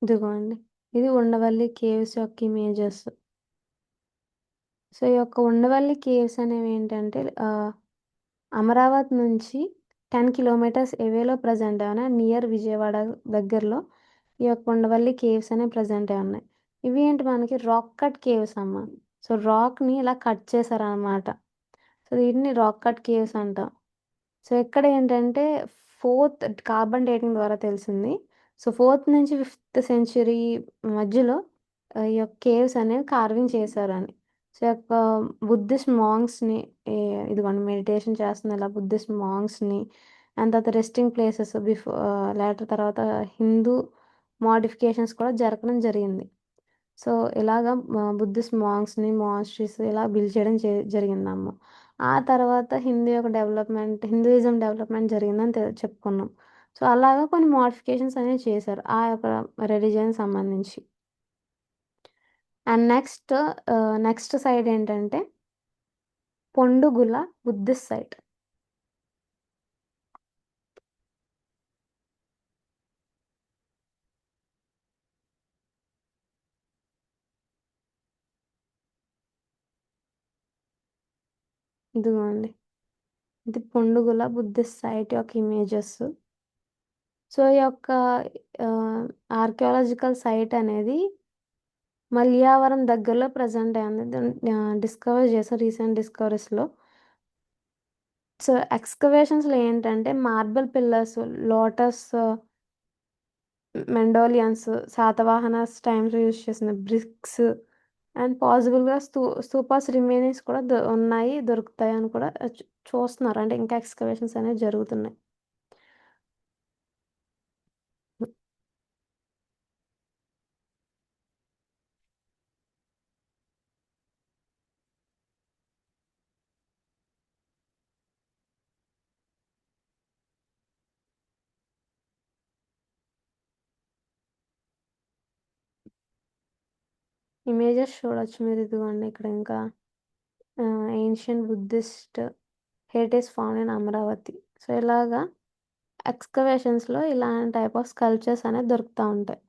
ఇదిగోండి, ఇది ఉండవల్లి కేవ్స్ యొక్క ఇమేజెస్. సో ఈ యొక్క ఉండవల్లి కేవ్స్ అనేవి ఏంటంటే అమరావతి నుంచి 10 కిలోమీటర్స్ ఎవేలో ప్రజెంట్ ఉన్నాయి. నియర్ విజయవాడ దగ్గరలో ఈ యొక్క ఉండవల్లి కేవ్స్ అనేవి ప్రజెంట్ అయి ఉన్నాయి. ఇవి ఏంటి మనకి రాక్ కట్ కేవ్స్ అమ్మ. సో రాక్ని ఇలా కట్ చేశారనమాట. సో వీటిని రాక్ కట్ కేవ్స్ అంటాం. సో ఇక్కడ ఏంటంటే ఫోర్త్ కార్బన్ డేటింగ్ ద్వారా తెలిసింది. సో 4th నుంచి 5th సెంచురీ మధ్యలో ఈ యొక్క కేవ్స్ అనేవి కార్వింగ్ చేశారు అని. సో ఈ యొక్క బుద్ధిస్ట్ మాంగ్స్ని, ఇదిగోండి మెడిటేషన్ చేస్తున్న ఇలా బుద్ధిస్ట్ మాంగ్స్ని అండ్ తర్వాత రెస్టింగ్ ప్లేసెస్ లేటర్ తర్వాత హిందూ మోడిఫికేషన్స్ కూడా జరగడం జరిగింది. సో ఇలాగా బుద్ధిస్ట్ మాంగ్స్ని, మాన్స్ట్రీస్ ఇలా బిల్డ్ చేయడం జరిగిందమ్మ. ఆ తర్వాత హిందూయిజం డెవలప్మెంట్ జరిగిందని చెప్పుకున్నాం. సో అలాగా కొన్ని మోడిఫికేషన్స్ అనేవి చేశారు ఆ యొక్క రిలీజియన్ సంబంధించి. అండ్ నెక్స్ట్ సైడ్ ఏంటంటే పొండుగుల బుద్ధిస్ట్ సైట్. ఇదిగోండి, ఇది పొండుగుల బుద్ధిస్ట్ సైట్ యొక్క ఇమేజెస్. సో ఈ యొక్క ఆర్కియాలజికల్ సైట్ అనేది మల్యావరం దగ్గరలో ప్రజెంట్ అయింది. డిస్కవర్ చేశారు రీసెంట్ డిస్కవరీస్లో. సో ఎక్స్కవేషన్స్లో ఏంటంటే marble pillars, lotus medallions, Satavahanas times use చేసిన బ్రిక్స్ అండ్ పాసిబుల్గా స్తూపాస్ రిమైనింగ్స్ కూడా దొరుకుతాయి అని కూడా చూస్తున్నారు. అంటే ఇంకా ఎక్స్కవేషన్స్ అనేవి జరుగుతున్నాయి. ఇమేజెస్ చూడొచ్చు మీరు. ఇదిగోండి ఇక్కడ ఇంకా ancient Buddhist heritage found in Amaravati. So ఇలాగా ఎక్స్కవేషన్స్లో ఇలాంటి టైప్ ఆఫ్ స్కల్ప్చర్స్ అనేది దొరుకుతూ ఉంటాయి.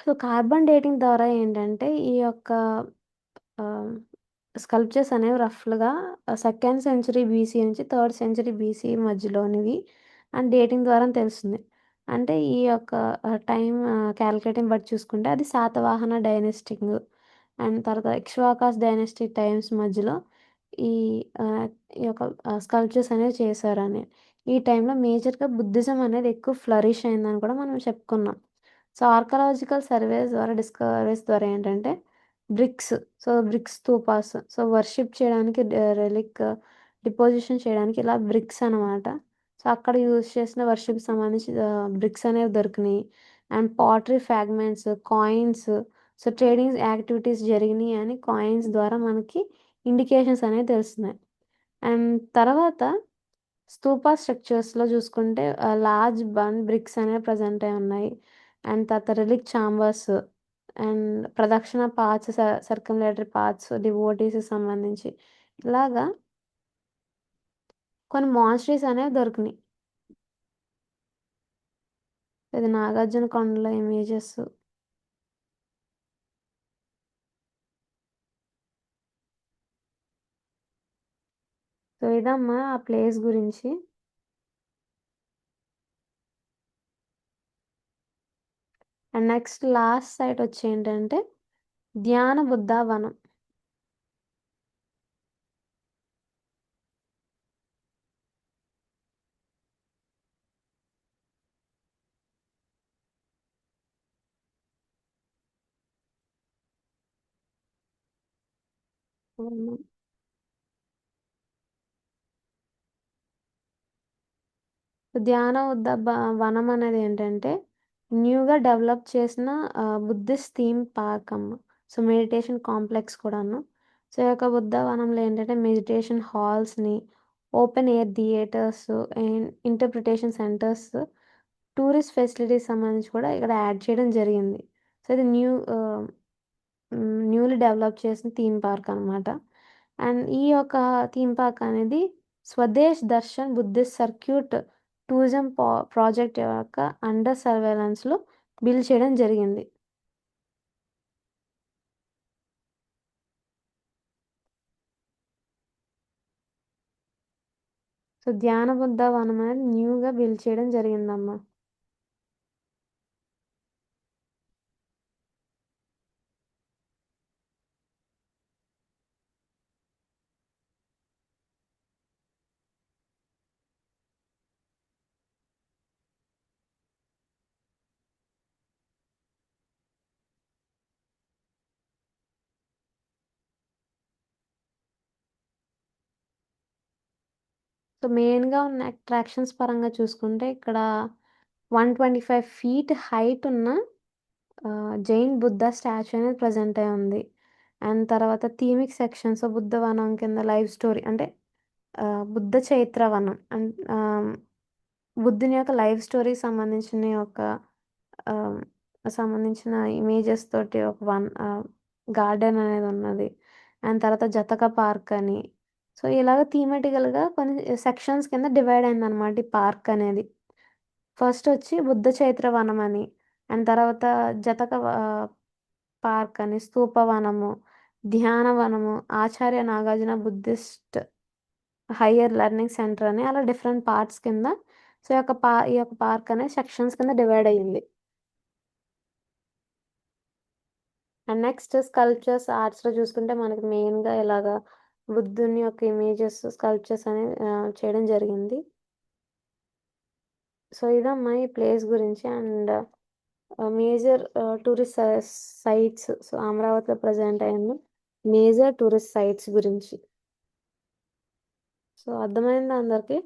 సో కార్బన్ డేటింగ్ ద్వారా ఏంటంటే ఈ యొక్క స్కల్ప్చర్స్ అనేవి రఫ్గా 2nd సెంచురీ బీసీ నుంచి 3rd సెంచురీ బీసీ మధ్యలోనివి అండ్ డేటింగ్ ద్వారా తెలుస్తుంది. అంటే ఈ యొక్క టైం క్యాలిక్యులేటింగ్ బట్టి చూసుకుంటే అది శాతవాహన డైనెస్టింగ్ అండ్ తర్వాత ఇక్ష్వాకాస్ డైనెస్టిక్ టైమ్స్ మధ్యలో ఈ ఆ, ఈ యొక్క స్కల్ప్చర్స్ అనేవి చేశారని. ఈ టైంలో మేజర్గా బుద్ధిజం అనేది ఎక్కువ ఫ్లరిష్ అయిందని కూడా మనం చెప్పుకున్నాం. సో ఆర్కలాజికల్ డిస్కవరీస్ ద్వారా ఏంటంటే బ్రిక్స్ స్తూపాస్, సో వర్షిప్ చేయడానికి రెలిక్ డిపాజిషన్ చేయడానికి ఇలా బ్రిక్స్ అనమాట. సో, అక్కడ యూజ్ చేసిన వర్షిప్‌కి సంబంధించి బ్రిక్స్ అనేవి దొరికినాయి. And pottery fragments, coins, so, trading activities జరిగినాయి అని కాయిన్స్ ద్వారా మనకి ఇండికేషన్స్ అనేవి తెలుస్తున్నాయి. అండ్ తర్వాత స్తూపా స్ట్రక్చర్స్‌లో చూసుకుంటే లార్జ్ బర్న్ బ్రిక్స్ అనేవి ప్రెజెంట్ అయి ఉన్నాయి. అండ్ తర్వాత రిలిక్ చాంబర్స్ అండ్ ప్రదక్షిణ పాత్స్, సర్క్యులేటరీ పాత్స్, డివోటీస్‌కి సంబంధించి ఇలాగా కొన్ని మానిస్టరీస్ అనేవి దొరికినాయి. ఇది నాగార్జున కొండల ఇమేజెస్. సో, ఇదమ్మా ఆ ప్లేస్ గురించి. అండ్ నెక్స్ట్ లాస్ట్ సైట్ వచ్చి ఏంటంటే ధ్యాన బుద్ధ వనం. అవును. ధ్యాన బుద్ధ వనం అనేది ఏంటంటే న్యూగా డెవలప్ చేసిన బుద్ధిస్ట్ థీమ్ పార్క్ అమ్మ. సో, మెడిటేషన్ కాంప్లెక్స్ కూడాను. సో, ఈ యొక్క బుద్ధ వనంలో ఏంటంటే మెడిటేషన్ హాల్స్‌ని, open air theatres and interpretation centres, tourist facilities సంబంధించి కూడా ఇక్కడ యాడ్ చేయడం జరిగింది. సో, ఇది న్యూలీ డెవలప్ చేసిన థీమ్ పార్క్ అనమాట. అండ్ ఈ యొక్క థీమ్ పార్క్ అనేది Swadesh Darshan Buddhist circuit tourism project యొక్క అండర్ సర్వేలెన్స్‌లో బిల్డ్ చేయడం జరిగింది. సో, ధ్యాన బుద్ధ వనం అనేది న్యూగా బిల్డ్ చేయడం జరిగిందమ్మా. సో, మెయిన్‌గా ఉన్న అట్రాక్షన్స్ పరంగా చూసుకుంటే ఇక్కడ 125 ఫీట్ హైట్ ఉన్న జైన్ బుద్ధ స్టాచ్యూ అనేది ప్రెజెంట్ అయి ఉంది. అండ్ తర్వాత థీమిక్ సెక్షన్స్ బుద్ధ వనం కింద లైవ్ స్టోరీ అంటే బుద్ధ చైత్ర వనం బుద్ధుని యొక్క లైఫ్ స్టోరీకి సంబంధించిన ఒక ఆహ్, సంబంధించిన ఇమేజెస్ తోటి ఒక గార్డెన్ అనేది ఉన్నది. అండ్ తర్వాత జతక పార్క్ అని. సో, ఇలాగ థీమాటికల్‌గా కొన్ని సెక్షన్స్ కింద డివైడ్ అయిందనమాట ఈ పార్క్ అనేది. ఫస్ట్ వచ్చి బుద్ధ చైత్ర వనం అని, అండ్ తర్వాత జతక పార్క్ అని, Stupa Vanamu, Dhyana Vanamu, Acharya Nagarjuna Buddhist higher learning centre అని అలా డిఫరెంట్ పార్ట్స్ కింద సో, ఈ యొక్క పార్క్ అనేది సెక్షన్స్ కింద డివైడ్ అయ్యింది. అండ్ నెక్స్ట్ స్కల్ప్చర్స్, ఆర్ట్స్‌లో చూసుకుంటే మనకి మెయిన్‌గా ఇలాగా బుద్ధుని యొక్క ఇమేజెస్, స్కల్ప్చర్స్ అనేవి చేయడం జరిగింది. సో, ఇదమ్మా ఈ ప్లేస్ గురించి. And major tourist sites, so, అమరావతిలో ప్రెజెంట్ అయిన మేజర్ టూరిస్ట్ సైట్స్ గురించి. సో, అర్థమైందా అందరికి?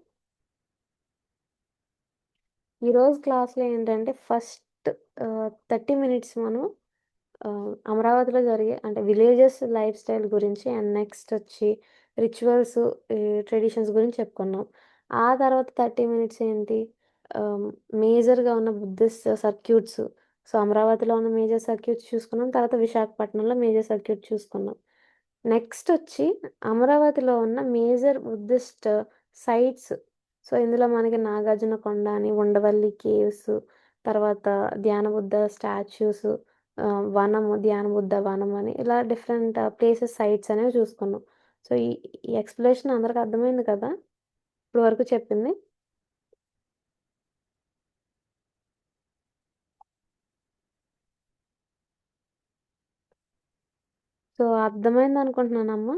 ఈరోజు క్లాస్‌లో ఏంటంటే ఫస్ట్ 30 మినిట్స్ మనం అమరావతిలో జరిగే అంటే విలేజెస్ లైఫ్ స్టైల్ గురించి అండ్ నెక్స్ట్ వచ్చి రిచువల్స్, ట్రెడిషన్స్ గురించి చెప్పుకున్నాం. ఆ తర్వాత 30 మినిట్స్ ఏంటి ఆహ్, మేజర్‌గా ఉన్న బుద్ధిస్ట్ సర్క్యూట్స్. సో, అమరావతిలో ఉన్న మేజర్ సర్క్యూట్స్ చూసుకున్నాం. తర్వాత విశాఖపట్నంలో మేజర్ సర్క్యూట్ చూసుకున్నాం. నెక్స్ట్ వచ్చి అమరావతిలో ఉన్న మేజర్ బుద్ధిస్ట్ సైట్స్. సో, ఇందులో మనకి నాగార్జున కొండ అని, ఉండవల్లి కేవ్స్, తర్వాత ధ్యాన బుద్ధ స్టాచ్యూస్, వనము, ధ్యాన బుద్ధ వనం అని ఇలా డిఫరెంట్ ప్లేసెస్, సైట్స్ అనేవి చూసుకున్నాం. సో, ఈ ఎక్స్‌ప్లనేషన్ అందరికి అర్థమైంది కదా! ఇప్పటి వరకు చెప్పింది. సో, అర్థమైందనుకుంటున్నానమ్మా.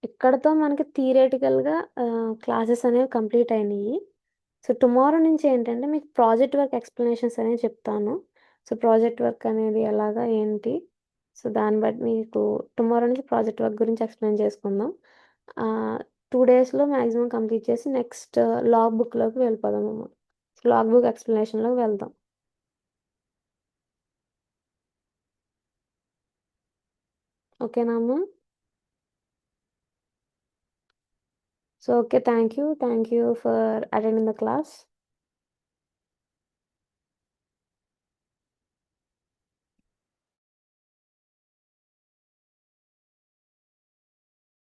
ఇక్కడితో మనకి థియరిటికల్‌గా క్లాసెస్ అనేవి కంప్లీట్ అయినియి. సో, టుమారో నుంచి ఏంటంటే మీకు ప్రాజెక్ట్ వర్క్ ఎక్స్‌ప్లనేషన్స్ అనేవి చెప్తాను. సో, ప్రాజెక్ట్ వర్క్ అనేది ఎలాగా, ఏంటి? సో, దాన్ని బట్టి మీకు టుమారో నుంచి ప్రాజెక్ట్ వర్క్ గురించి ఎక్స్‌ప్లెయిన్ చేసుకుందాం. ఆహ్ 2 డేస్లో మ్యాక్సిమం కంప్లీట్ చేసి నెక్స్ట్ లాగ్ బుక్లోకి వెళ్ళిపోదాం. లాగ్ బుక్ ఎక్స్ప్లెనేషన్లోకి వెళ్దాం. ఓకేనా అమ్మ? So okay, thank you for attending the class.